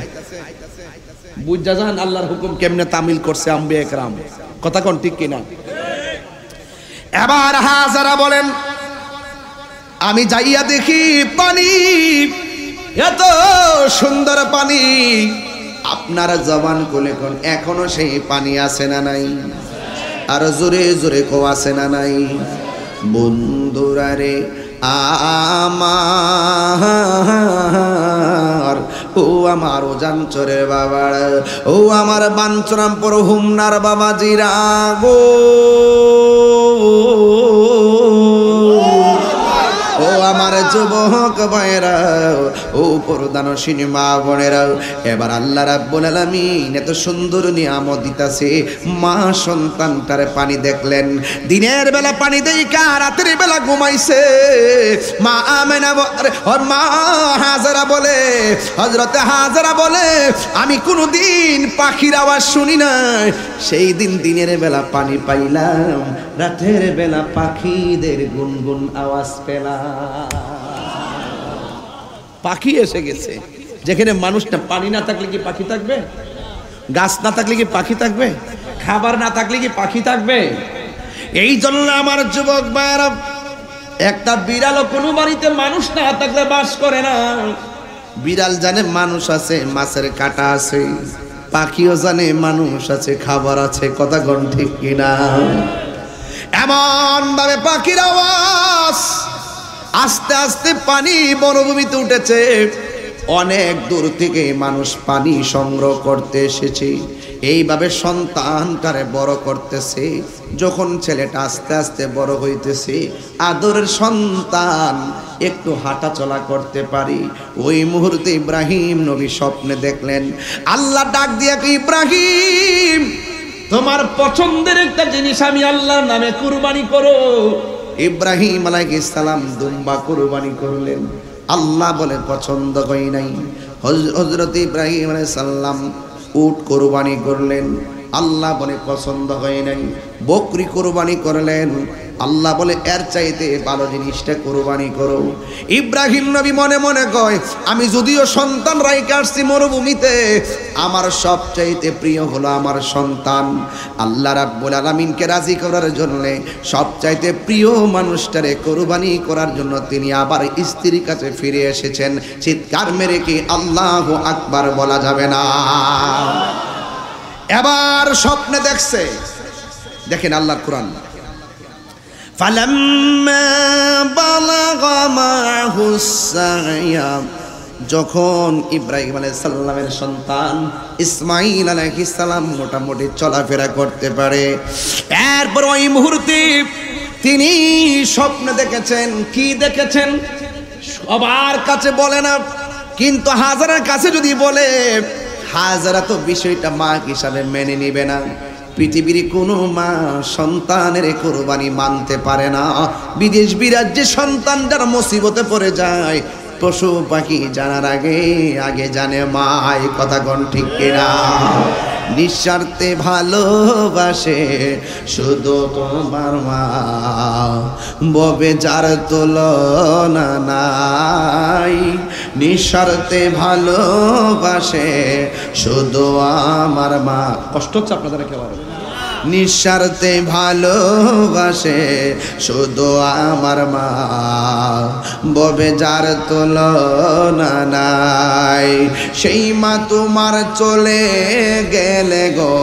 বুঝা যান আল্লাহর হুকুম কেমনে তামিল করছে আম্বিয়া কেরাম। কথা কোন ঠিক কিনা? এবার হাজারা বলেন আমি যাইয়া দেখি পানি, এত সুন্দর পানি, আপনারা জবান কোলে কোন এখনো সেই পানি আছে না নাই? আর জোরে জোরে কো আছে না নাই? বন্ধুরা রে আমার, ও আমার উজানচরের বাবা, ও আমার বাঞ্চরামপুর হুমনার বাবাজিরা গো, ও আমার যুবক ভাইরা, ও পর্দানশীনী মা বোনেরা, এবার আল্লাহ রাব্বুল আলামিন এত সুন্দর নিয়ামত দিতাছে। মা সন্তানটারে পানি দেখলেন, দিনের বেলা পানি দেইকা রাতের বেলা ঘুমাইছে। মা আমেনা মা হাজারা বলে, হযরতে হাজারা বলে আমি কোনদিন পাখির আওয়াজ শুনি নাই, সেই দিন দিনের বেলা পানি পাইলাম, রাতের বেলা পাখিদের গুনগুন আওয়াজ পেলাম। পাখি এসে গেছে যেখানে মানুষ না। পানি না থাকলে কি পাখি থাকবে? গাছ না থাকলে কি পাখি থাকবে? খাবার না থাকলে কি পাখি থাকবে? এই জন্য আমার যুবক ভাইরা, একটা বিড়ালও কোনো বাড়িতে মানুষ না থাকলে বাস করে না। বিড়াল জানে মানুষ আছে, মাছের কাঁটা আছে, পাখিও জানে মানুষ আছে, খাবার আছে, কথা কোন ঠিক কিনা? এমন ভাবে পাখির আওয়াজ, আস্তে আস্তে পানি মরুভূমিতে উঠেছে। অনেক দূর থেকে মানুষ পানি সংগ্রহ করতে এসেছে, এইভাবে সন্তানটারে বড় করতেছে। যখন ছেলেটা আস্তে আস্তে বড় হইতেছে, আদরের সন্তান একটু হাঁটা চলা করতে পারি, ওই মুহূর্তে ইব্রাহিম নবী স্বপ্নে দেখলেন, আল্লাহ ডাক দিয়া কি, ইব্রাহিম তোমার পছন্দের একটা জিনিস আমি আল্লাহর নামে কুরবানি করো। ইব্রাহিম আলাইহিস সালাম দুম্বা কুরবানি করলেন। আল্লাহ বলে পছন্দ হয় নাই। হযরত ইব্রাহিম আলাইহিস সালাম উট কুরবানি করলেন। আল্লাহ বলে পছন্দ হয় নাই। বকরি কুরবানি করলেন। আল্লাহ বলে এর চাইতে ভালো জিনিসটা কুরবানি করো। ইব্রাহিম নবী মনে মনে কয়, আমি যদিও সন্তান রাইখে আসছি মরুভূমিতে, আমার সবচাইতে প্রিয় হলো আমার সন্তান। আল্লাহ রাব্বুল আলামিনকে রাজি করার জন্য সবচাইতে প্রিয় মানুষটারে কুরবানি করার জন্য তিনি আবার স্ত্রীর কাছে ফিরে এসেছেন। চিৎকার মেরে কি আল্লাহু আকবার বলা যাবে না? এবার স্বপ্নে দেখছে, দেখেন আল্লাহর কোরআন, ফালাম্মা বালাগা মাহুস সাইয়া, যখন ইব্রাহিম আলাইহিস সালামের সন্তান ইসমাঈল আলাইহিস সালাম মোটামুটি চলাফেরা করতে পারে, এরপর ওই মুহূর্তে তিনি স্বপ্ন দেখেছেন। কি দেখেছেন সবার কাছে বলে না, কিন্তু হাজারের কাছে যদি বলে, হাজারা তো বিষয়টা মা হিসাবে মেনে নিবে না। পৃথিবীর কোনো মা সন্তানের কোরবানি মানতে পারে না। বিদেশ বিরাজ্যে সন্তান যারা মুসিবতে পড়ে যায়, পশু পাখি জানার আগে আগে জানে মা। এই কথা কোন ঠিক কিনা? নিঃস্বার্থে ভালোবাসে শুধু তোমার মা, ববে যার তুলনা নাই। নিঃস্বার্থে ভালোবাসে শুধু আমার মা। কষ্ট হচ্ছে আপনাদের একেবারে? নিঃস্বার্থে ভালোবাসে শুধু আমার মা, ববে যার তুলনা নাই। সেই মা তোমার চলে গেলে গো,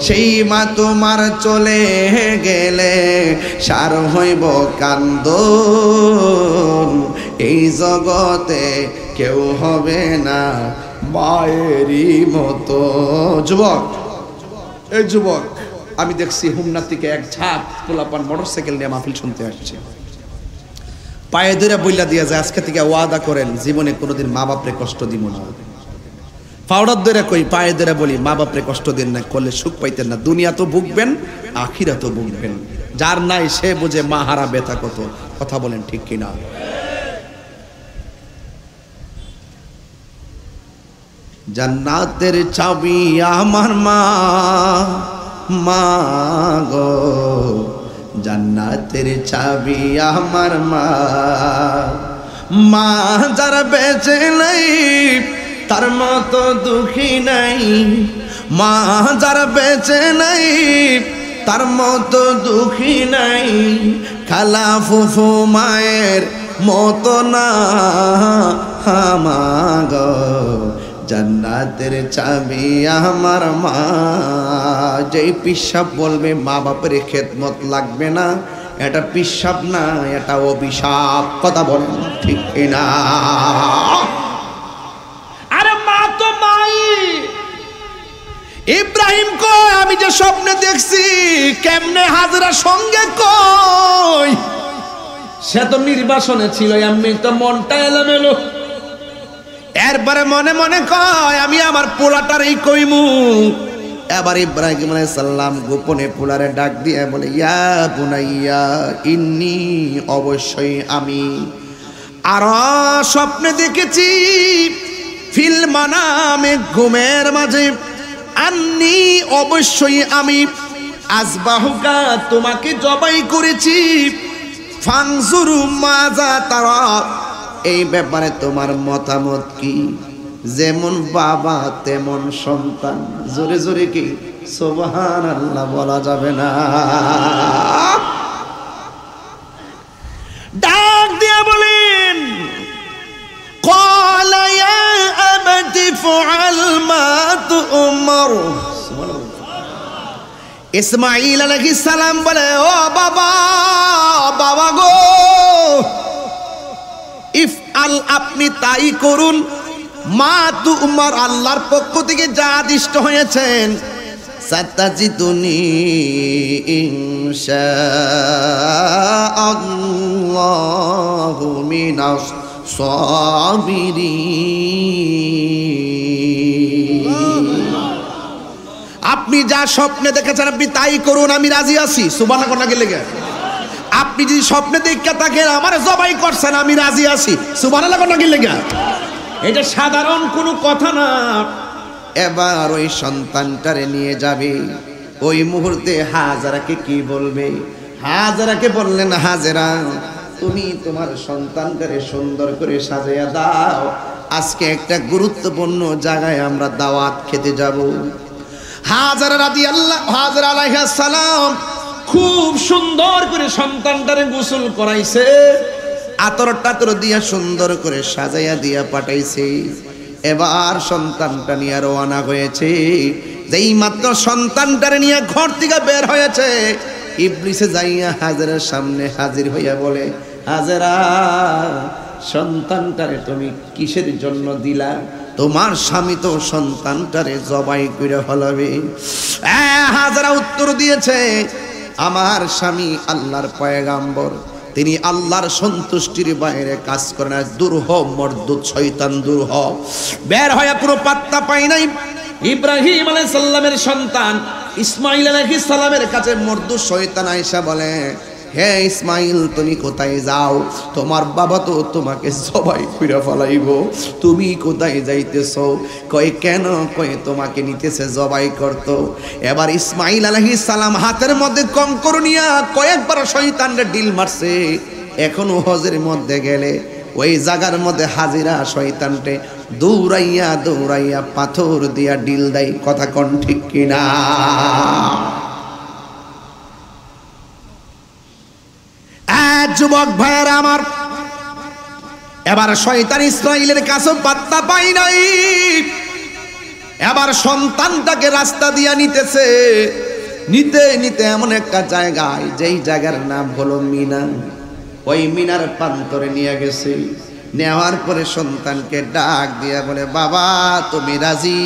সেই মা তোমার চলে গেলে সার হইব কান্দন। এই জগতে কেউ হবে না মায়েরই মতো। যুবক, এই যুবক, আমি দেখছি হুমনা থেকে এক ঝাঁক পোলাপান মোটরসাইকেল নিয়ে মাহফিল শুনতে আসছে। পায়ে ধরে বইলা দিয়া যায়, আজকে থেকে ওয়াদা করেন জীবনে কোনোদিন মা বাপরে কষ্ট দিব না। পাউডার ধরে কই, পায়ে ধরে বলি, মা বাপরে কষ্ট দিন না, করলে সুখ পাইতেন না। দুনিয়া তো ভুগবেন, আখিরা তো ভুগবেন। যার নাই সে বুঝে মা হারা ব্যথা কত। কথা বলেন ঠিক কিনা? জান্নাতের চাবি আমার মা, মা গো জান্নাতের চাবি আমার মা। মা যারা বেঁচে নাই তার মতো দুঃখী নাই। মা যারা বেঁচে নাই তার মতো দুঃখী নাই। খালা ফুফু মায়ের মতো না মা গো জান্নাতের চাবি আমার মা। যেই পিসাব বলবে মা বাপের খেদমত লাগবে না, এটা পিসাব না, এটা অভিশাপ। কথা বলেন ঠিক না? আরে মা তো মাই। ইব্রাহিম কয়, আমি যে স্বপ্নে দেখছি, কেমনে হাজরা সঙ্গে কই? সে তো নির্বাসনে ছিল, এমনি তো মনটা এলোমেলো। এরপরে মনে মনে কয়, আমি আমার পোলাটার এই কইমু। এবার ইব্রাহিম আলাইহিস সালাম গোপনে পোলারে ডাক দিয়ে বলে, ইয়া বুনাইয়া ইন্নী, অবশ্যই আমি আর স্বপ্নে দেখেছি, ফিল মানামে ঘুমের মাঝে, আন্নী অবশ্যই আমি, আজবাহুকা তোমাকে জবাই করেছি, ফানজুরু মাজা তারা, এই ব্যাপারে তোমার মতামত কি? যেমন বাবা তেমন সন্তান। জোরে জোরে কি সুবহানাল্লাহ বলা যাবে না? ডাক দিয়া বলেন, ক্বালা ইয়া আবাতি ইফআল মা তু'মার। ইসমাঈল আলাইহিস সালাম বলে, ও বাবা, বাবা গো, ইফআল, আপনি তাই করুন, মা তু'মার, আল্লাহর পক্ষ থেকে যা আদিষ্ট হয়েছেন। সাতাজিদুনি ইনশাআল্লাহু মিনাস সাবিরিন। আপনি যা স্বপ্নে দেখেছেন আপনি তাই করুন, আমি রাজি আছি। সুবহানাল্লাহ কোন লেগে? আপনি যদি স্বপ্নে দেখে থাকেন আমার জবাই করছেন, আমি রাজি আছি। সুবহানাল্লাহ কোন লেগে? এটা সাধারণ কোনো কথা না। এবার ওই সন্তানটারে নিয়ে যাবে। ওই মুহূর্তে হাজেরাকে কি বলবে? হাজেরাকে বললেন, হাজেরা, তুমি তোমার সন্তানটারে সুন্দর করে সাজাইয়া দাও, আজকে একটা গুরুত্বপূর্ণ জায়গায় আমরা দাওয়াত খেতে যাব। হাজেরা রাদিয়াল্লাহু, হাজেরা আলাইহিস সালাম খুব সুন্দর করে সন্তানটারে গোসল করাইছে, আতর টাতর দিয়া সুন্দর করে সাজাইয়া দিয়া পাঠাইছে। এবার সন্তানটা নিয়ে রওনা হয়েছে। যেই মাত্র সন্তানটারে নিয়ে ঘর থেকে বের হয়েছে, ইবলিসে যাইয়া হাজেরার সামনে হাজির হইয়া বলে, হাজেরা, সন্তানটারে তুমি কিসের জন্য দিলা? তোমার স্বামী তো সন্তানটারে জবাই করে ফেলাবে। হাজেরা উত্তর দিয়েছে, আমার স্বামী আল্লাহর পয়গাম্বর, তিনি আল্লাহর সন্তুষ্টির বাইরে কাজ করে না। দূর হ মরদুদ শয়তান, দূর হ। বের হয়ে পুরো পাত্তা পাই নাই। ইব্রাহিম আলাইহিস সালামের সন্তান ইসমাঈল আলাইহিস সালামের কাছে মরদুদ শয়তান আয়েশা বলে, হে ইসমাঈল, তুমি কোথায় যাও? তোমার বাবা তো তোমাকে জবাই করে ফেলাইবো, তুমি কোথায় যাইতেছো? কয় কেন? কয় তোমাকে নিতেছে জবাই করতো। এবার ইসমাঈল আলাইহিস সালাম হাতের মধ্যে কঙ্কর নিয়া কয়েকবার শয়তানরে ডিল মারছে। এখনো হজের মধ্যে গেলে ওই জায়গার মধ্যে হাজিরা শয়তানটে দৌড়াইয়া দৌড়াইয়া পাথর দিয়া ডিল দেয়। কথা কোন ঠিক কিনা? যুবক ভাইয়েরা আমার, এবার শয়তান ইসরাইলের কাছে পাত্তা পাই নাই। এবার সন্তানটাকে রাস্তা দিয়া নিতেছে, নিতে নিতে এমন একটা জায়গায়, যেই জায়গার নাম হলো মিনা। ওই মিনার প্রান্তরে নিয়ে গেছে। নেওয়ার পরে সন্তানকে ডাক দিয়া বলে, বাবা তুমি রাজি?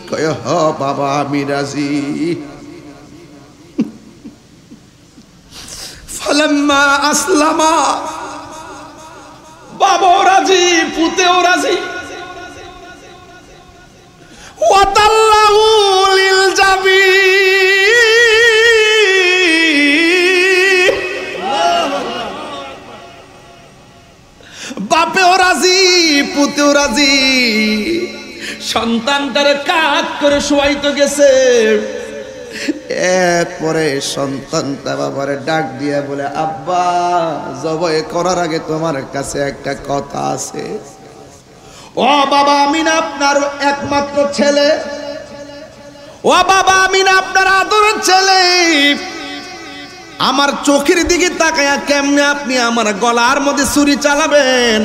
কয় হ বাবা আমি রাজি। ফালাম্মা আসলামা, বাবাও রাজি, পুতেও রাজি। ওয়াতাল্লাহু লিল জাবিন, বাপেও রাজি, পুতেও রাজি। সন্তানটারে কাঁধ করে শোয়াইতে গেছে। এরপরে সন্তানটা বাবারে ডাক দিয়া বলে, আব্বা, জবাই করার আগে তোমার কাছে একটা কথা আছে। ও বাবা, আমি না আপনার একমাত্র ছেলে। ও বাবা, আমি না আপনার আদরের ছেলে। আমার চোখের দিকে তাকায়া কেমনে আপনি আমার গলার মধ্যে ছুরি চালাবেন?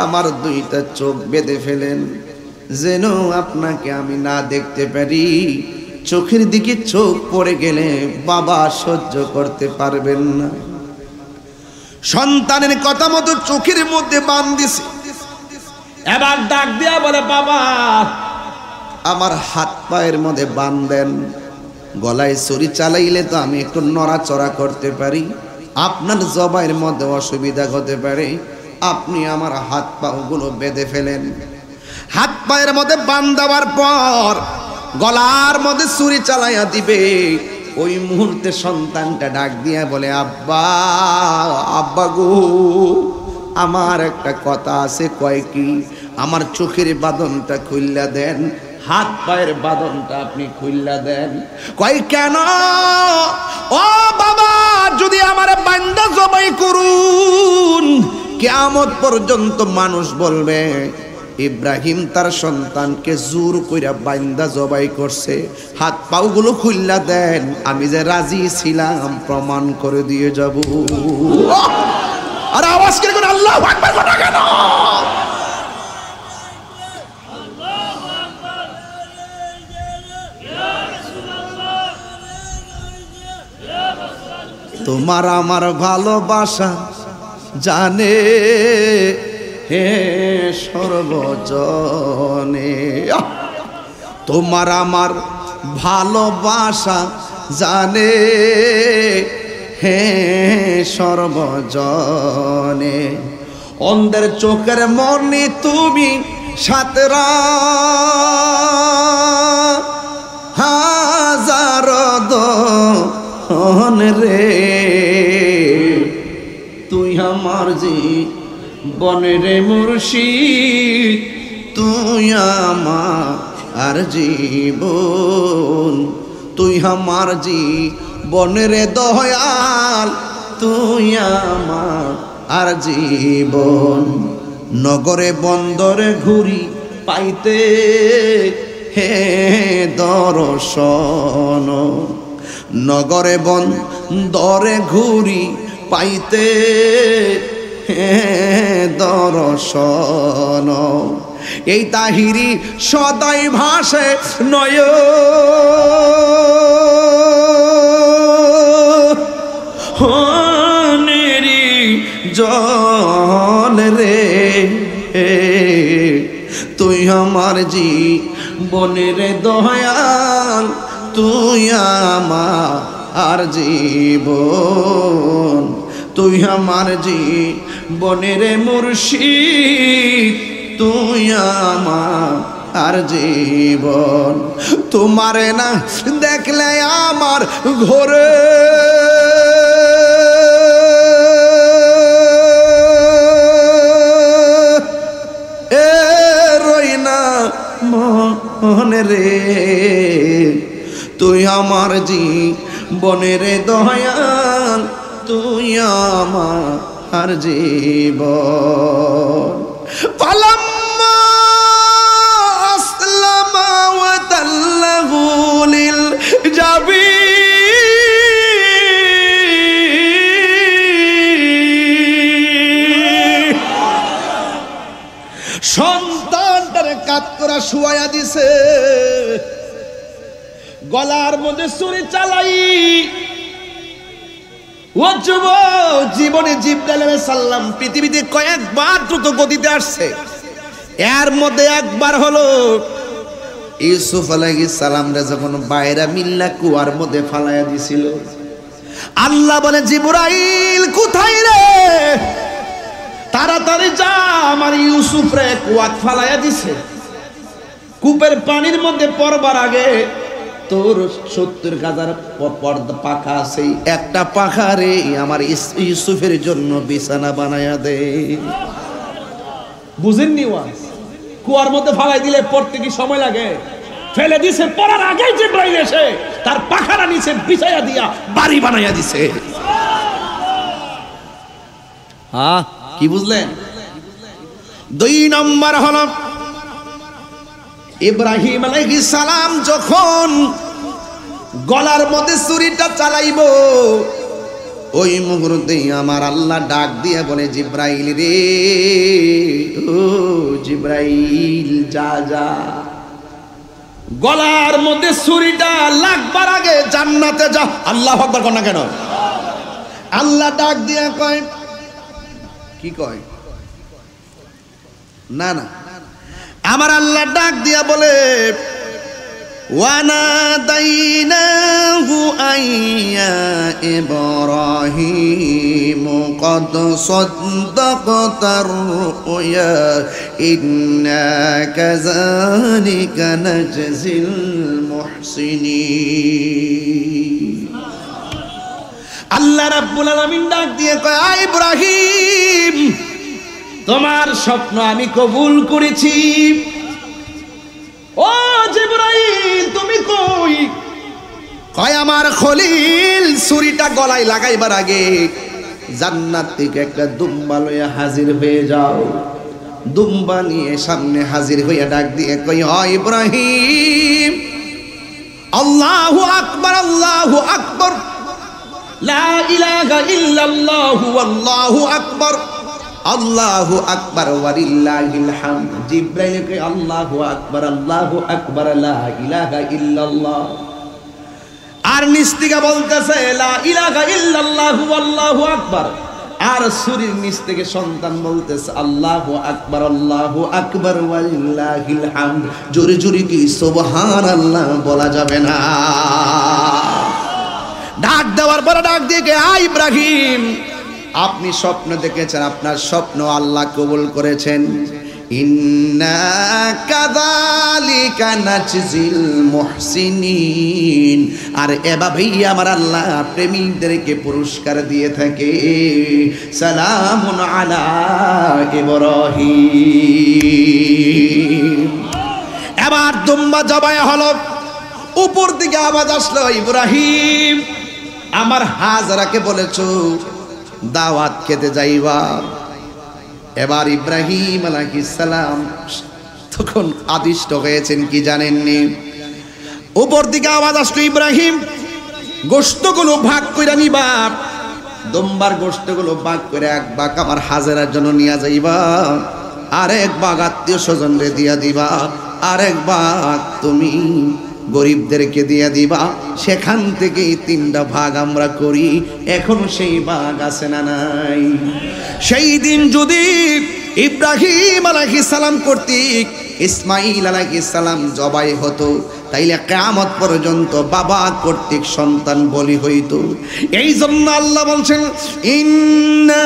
আমার দুইটা চোখ বেঁধে ফেলেন, যেন আপনাকে আমি না দেখতে পারি। চোখের দিকে চোখ পড়ে গেলে বাবা সহ্য করতে পারবেন না। সন্তানের কথা মতো চোখের মধ্যে বাঁধ দিছে। এবার ডাক দিয়া বলে, বাবা আমার হাত পায়ের মধ্যে বাঁধ দেন। গলায় ছুরি চালাইলে তো আমি একটু নড়াচড়া করতে পারি, আপনার জবাইয়ের মধ্যে অসুবিধা হতে পারে, আপনি আমার হাত পাগুলো বেঁধে ফেলেন। হাত পায়ের মধ্যে বাঁধ দেওয়ার পর গলার মধ্যে ছুরি চালাইয়া দিবে। ওই মুহূর্তে সন্তানটা ডাক দিয়া বলে, আব্বা, আব্বা গো, আমার একটা কথা আছে। কয় কি? আমার চোখের বাঁধনটা খুইল্লা দেন, হাত পায়ের বাঁধনটা আপনি খুইল্লা দেন। কয় কেন? ও বাবা, যদি আমার বান্দা জবাই করুন, কিয়ামত পর্যন্ত মানুষ বলবে ইব্রাহিম তার সন্তানকে জোর কইরা বান্দা জবাই করছে, হাত পাগুলো খুইল্লা দেন, আমি যে রাজি ছিলাম প্রমাণ করে দিয়ে যাব। আর আওয়াজ করে আল্লাহু আকবার কথা কেন? তোমার আমার ভালোবাসা জানে হে সর্বজনে। তোমার আমার ভালোবাসা জানে হে সর্বজনে। অন্ধের চোখের মনি তুমি সাতরা হাজার দন রে। তুই আমার জীবনের মুর্শিদ, তুই আমার জীবন, তুই আমার জীবনের দয়াল, তুই আমার জীবন। নগরে বন্দরে ঘুরি পাইতে হে দর্শন, নগরে বন্দরে ঘুরি পাইতে হে দর্শন। এই তাহিরি সদাই ভাসে নয় হনেরি জন রে। তুই আমার জীবনের দয়াল, তুই আমার জীবন, তুই আমার জীবনের মুর্শিদ, তুই আমার জীবন। তোমারে না দেখলে আমার ঘরে মনে রে। তুই আমার জীবনের দয়াল, তুই আমার জীবন। ফালাম্মা আসলামা ওয়া তাল্লাহু লিল জাবিন, সন্তানটারে কাত করা শুয়াইয়া দিছে, গলার মধ্যে ছুরি চালাই। ও যুবক, জীবনে জিবরাইল আলাইহিস সালাম পৃথিবীতে কয়েকবার দ্রুত গতিতে আসছে, এর মধ্যে একবার হলো ইউসুফ আলাইহিস সালাম রে যখন বাইরা মিল্লা কুয়ার মধ্যে ফালাইয়া দিছিল। আল্লাহ বলে, জিবরাইল কোথায় রে? তাড়াতাড়ি যা, আমার ইউসুফ রে কুয়াত ফালাইয়া দিছে। কূপের পানির মধ্যে পড়বার আগে তোর 70,000 পর্দা পাখা আছে, একটা পাখা রে আমার ইউসুফের জন্য বিছানা বানায়া দে। বুঝেননি? কুয়ার মধ্যে ফালাই দিলে পড়তে কি সময় লাগে? ফেলে দিছে, পড়ার আগেই জিবরাইল এসে তার পাখাটা নিচে বিছাইয়া দিয়া বাড়ি বানাইয়া দিছে। হ্যাঁ, কি বুঝলেন? 2 নম্বর হলো ইব্রাহিম আলাইহিস সালাম যখন গলার মধ্যে ছুরিটা চালাইব, ওই মুহূর্তে আমার আল্লাহ ডাক দিয়ে বলে, জিবরাইল রে, ও জিবরাইল যা যা, গলার মধ্যে ছুরিটা লাগবার আগে জান্নাতে যা। আল্লাহু আকবার কর না কেন? আল্লাহ ডাক দিয়ে কয়, কি কয়? না না, আমার আল্লাহ ডাক দিয়া বলে, ওয়ানাদাইনাহু আইয়া ইব্রাহিম কদ সাদ্দাকতার রুয়া ইন্না কাযালিকা নাজজিল মুহসিনিন। আল্লাহ রাব্বুল আলামিন ডাক দিয়ে কয়, আয় ইব্রাহিম, তোমার স্বপ্ন আমি কবুল করেছি। ও জিবরাইল, তুমি কই? কয়, আমার খলিল ছুরিটা গলায় লাগাইবার আগে জান্নাত থেকে একটা দুম্বা লইয়া হাজির হয়ে যাও। দুম্বা নিয়ে সামনে হাজির হইয়া ডাক দিয়ে কই, ও ইব্রাহিম, আল্লাহু আকবার, আল্লাহু আকবার, লা ইলাহা ইল্লাল্লাহু আল্লাহু আকবার, আল্লাহু আকবার ওয়ালিল্লাহিল হামদ। জিবরাইল কয়, আল্লাহু আকবার, আল্লাহু আকবার, লা ইলাহা ইল্লাল্লাহ। আর নিচ থেকে বলতেছে লা ইলাহা ইল্লাল্লাহু আল্লাহু আকবার। আর সুরির নিচ থেকে সন্তান বলতেছে আল্লাহু আকবার ওয়ালিল্লাহিল হামদ। জোরে জোরে কি সুবহানাল্লাহ বলা যাবে না? ডাক দেওয়ার পরে ডাক দিয়ে কে, আয় ইব্রাহিম, আপনি স্বপ্ন দেখেছেন, আপনার স্বপ্ন আল্লাহ কবুল করেছেন। ইন্না কাযালিকা নাজজিল মুহসিনিন। আর এভাবেই আমার আল্লাহ প্রেমিকদেরকে পুরস্কার দিয়ে থাকে। সালামুন আলা ইব্রাহিম। এবার দুম্বা জবাই হলো, উপর দিকে আওয়াজ আসলো, ইব্রাহিম আমার হাজরাকে বলেছো দাওয়াত খেতে যাইবা। এবার ইব্রাহিম আলাইহিস সালাম তখন আদিষ্ট হয়েছেন কি জানেননি? উপর দিকে আওয়াজ আসলো, ইব্রাহিম গোশতগুলো ভাগ করে নিবা, দুম্বার গোশতগুলো ভাগ করে এক ভাগ আমার হাজরার জন্য নিয়ে যাইবা, আরেক ভাগ আত্মীয় স্বজনরে দিয়া দিবা, আরেক ভাগ তুমি গরিবদেরকে দিয়ে দিবা। সেখান থেকেই 3টা ভাগ আমরা করি। এখন সেই ভাগ আছে না নাই? সেই দিন যদি ইব্রাহিম আলাইহিস সালাম কর্তৃক ইসমাইল আলাইহিস সালাম জবাই হতো, তাইলে কিয়ামত পর্যন্ত বাবা কর্তৃক সন্তান বলি হইতো। এই জন্য আল্লাহ বলছেন ইন্না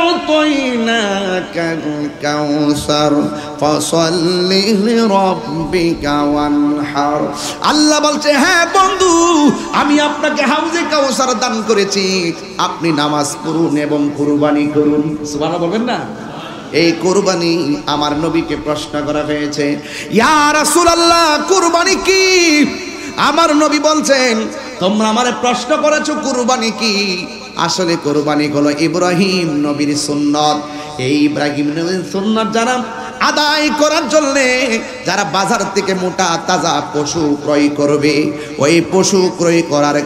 আ'তাইনাকাল কাউসার ফাসাল্লি লিরাব্বিকা ওয়ানহার। আল্লাহ বলছে, হ্যাঁ বন্ধু, আমি আপনাকে হাউজে কাউসার দান করেছি, আপনি নামাজ পড়ুন এবং কুরবানি করুন। সুবহানাল্লাহ বলবেন না? এই কুরবানি আমার নবীকে প্রশ্ন করা হয়েছে, ইয়া রাসূলুল্লাহ কুরবানি কি? আমার নবী বলছেন, তোমরা আমারে প্রশ্ন করেছো কুরবানি কি? আসলে কুরবানি হলো ইব্রাহিম নবীর সুন্নাত। এই ইব্রাহিম নবীর সুন্নাত যারা আদায় করার জন্য যারা বাজার থেকে মোটা তাজা পশু ক্রয় করবে, ওই পশু ক্রয় করার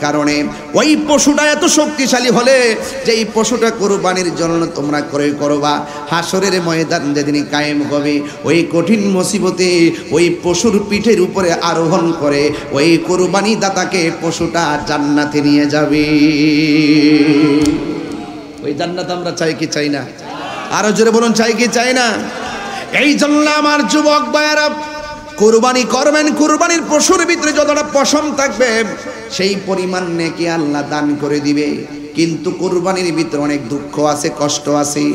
কারণে ওই পশুটা এত শক্তিশালী হলে যে এই পশুটা কুরবানির জন্য তোমরা ক্রয় করবা, হাসরের ময়দান যেদিন কায়েম হবে, ওই কঠিন মুসিবতে ওই পশুর পিঠের উপরে আরোহণ করে ওই কুরবানি দাতাকে পশুটা জান্নাতে নিয়ে যাবে। ওই জান্নাত আমরা চাই কি চাই না? আরো জোরে বলুন, চাই কি চাই না? এই জন্য আমার যুবক ভাইয়েরা কুরবানি করবেন। কুরবানির পশুর ভিতরে যতটা পশম থাকবে সেই পরিমাণ নেকি আল্লাহ দান করে দিবে। কিন্তু কুরবানির ভিতরে অনেক দুঃখ আছে, কষ্ট আছে।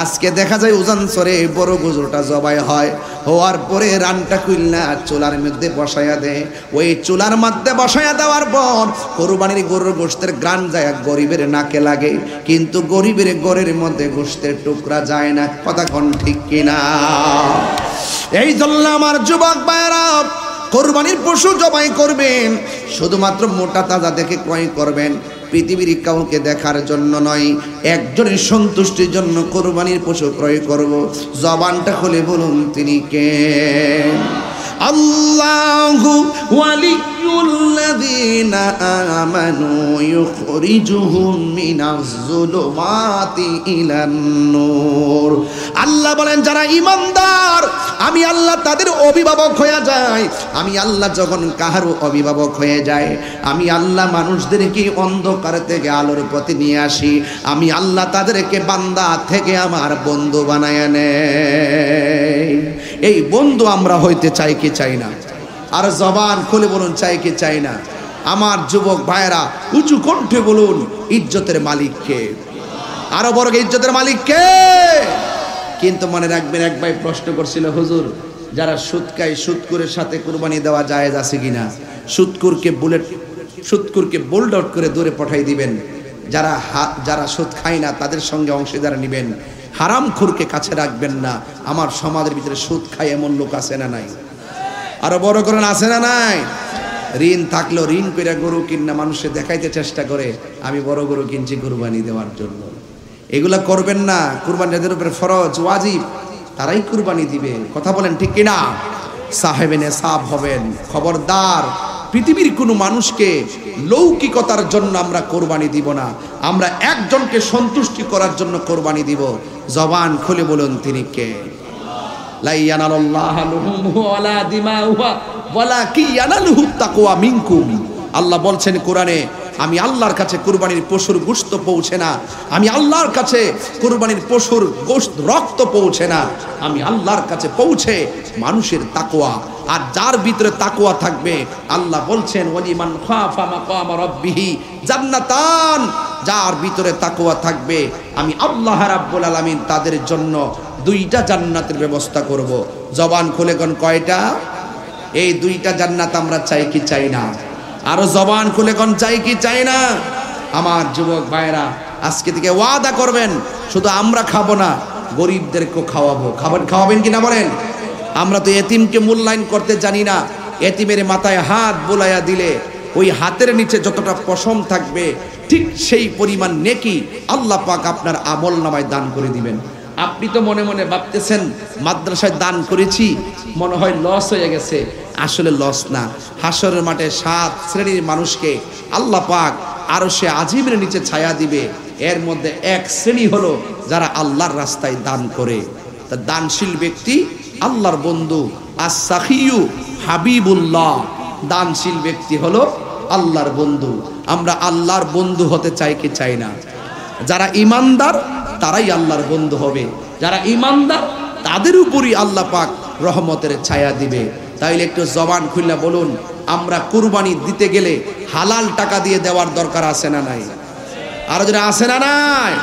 আজকে দেখা যায় উজানসরে বড় গরুটা জবাই হয়, হওয়ার পরে রানটা খুলনা চুলার মধ্যে বসায়া দেয়। ওই চুলার মধ্যে বসায়া দেওয়ার পর কুরবানির গরুর গোশতের গ্রান যায় গরিবের নাকে লাগে, কিন্তু গরিবের গরের মধ্যে গোশতের টুকরা যায় না। কথা কোন ঠিক কিনা? এই জন্য আমার যুবক ভাইয়েরা কুরবানির পশু জবাই করবেন, শুধুমাত্র মোটা তাজা দেখে ক্রয় করবেন। পৃথিবীর কাউকে দেখার জন্য নয়, একজনের সন্তুষ্টির জন্য কুরবানির পশু ক্রয় করব। জবানটা খুলে বলুন তিনি কে? আল্লাহু ওয়ালিয়ুল্লাযীনা আমানু ইউখরিজুহুম মিনাজ যুলুমাতি ইলান নূর। আল্লাহ বলেন যারা ঈমানদার আমি আল্লাহ তাদের অভিভাবক হয়ে যায়। আমি আল্লাহ যখন কাহারও অভিভাবক হয়ে যায়, আমি আল্লাহ মানুষদেরকে অন্ধকার থেকে আলোর পথে নিয়ে আসি। আমি আল্লাহ তাদেরকে বান্দা থেকে আমার বন্ধু বানায় নেয়। এই বন্ধু আমরা হইতে চাই কি চাই না? আর জবান খুলে বলুন, চাই কি চাই না? আমার যুবক ভাইয়েরা উঁচু কণ্ঠে বলুন, ইজ্জতের মালিক কে? আরো বড় ইজ্জতের মালিক কে? কিন্তু মনে রাখবেন, এক ভাই প্রশ্ন করছিল, হুজুর যারা সুদ খায় সুদকুরের সাথে কুরবানি দেওয়া জায়েজ আছে কিনা? সুদকুরকে বোল্ড আউট করে দূরে পাঠাই দিবেন। যারা সুদ খায় না তাদের সঙ্গে অংশীদার নিবেন। হারামখোরকে কাছে রাখবেন না। আমার সমাজের ভিতরে সুদ খায় এমন লোক আছে না নাই? আরো বড় করেন, আছে না নাই? ঋণ থাকলেও ঋণ করে গরু কিনা মানুষে দেখাইতে চেষ্টা করে আমি বড় গরু কিনছি কুরবানি দেওয়ার জন্য। এগুলা করবেন না। কুরবানি যাদের উপরে ফরজ ওয়াজিব তারাই কুরবানি দিবে। কথা বলেন ঠিক কিনা? সাহেবে নেসাব হবেন। খবরদার, পৃথিবীর কোনো মানুষকে লৌকিকতার জন্য আমরা কোরবানি দিব না। আমরা একজনকে সন্তুষ্টি করার জন্য কোরবানি দিব। জবান খুলে বলুন তিনি কে? লা ইয়ানালুল্লাহু লুহুমুহা ওয়ালা দিমাউহা। ওয়ালাকি ইয়ানালুহুত তাকওয়া মিনকুম। আল্লাহ বলছেন কোরআনে, আমি আল্লাহর কাছে কুরবানির পশুর গোশত পৌঁছে না, আমি আল্লাহর কাছে কুরবানির পশুর গোশত রক্ত পৌঁছে না, আমি আল্লাহর কাছে পৌঁছে মানুষের তাকওয়া। আর যার ভিতরে তাকওয়া থাকবে, আল্লাহ বলছেন ওয়ালিমান খাফা মাকাম রাব্বিহি জান্নাতান, যার ভিতরে তাকওয়া থাকবে আমি আল্লাহ রাব্বুল আলামিন তাদের জন্য দুইটা জান্নাতের ব্যবস্থা করব। জবান খুলে কোন কয়টা? এই দুইটা জান্নাত আমরা চাই কি চাই না? আরো জবান খুলে কোন চাই কি চাই না? আমার যুবক ভাইরা, আজকে থেকে ওয়াদা করবেন, শুধু আমরা খাবো না, গরিবদেরকেও খাওয়াবো। খাওয়াবেন কিনা বলেন? আমরা তো এতিমকে মূল্যায়ন করতে জানি না। এতিমের মাথায় হাত বোলাইয়া দিলে ওই হাতের নিচে যতটা পশম থাকবে ঠিক সেই পরিমাণ নেকি আল্লাহ পাক আপনার আমল নামায় দান করে দিবেন। আপনি তো মনে মনে ভাবতেছেন মাদ্রাসায় দান করেছি, মনে হয় লস হয়ে গেছে। আসলে লস না। হাসরের মাঠে 7 শ্রেণীর মানুষকে আল্লাহ পাক আরশে আজিমের নিচে ছায়া দিবে। এর মধ্যে এক শ্রেণী হলো যারা আল্লাহর রাস্তায় দান করে। তা দানশীল ব্যক্তি আল্লাহর বন্ধু। as-সাখিয়ু হাবিবুল্লাহ, দানশীল ব্যক্তি হলো আল্লাহর বন্ধু। আমরা আল্লাহর বন্ধু হতে চাই কি চাই না? যারা ঈমানদার তারাই আল্লাহর বন্ধু হবে। যারা ঈমানদার তাদের উপরই আল্লাহ পাক রহমতের ছায়া দিবে। তাইলে একটু জবান খুলে বলুন, আমরা কুরবানি দিতে গেলে হালাল টাকা দিয়ে দেওয়ার দরকার আছে না নাই? আর যারা আছে না নাই?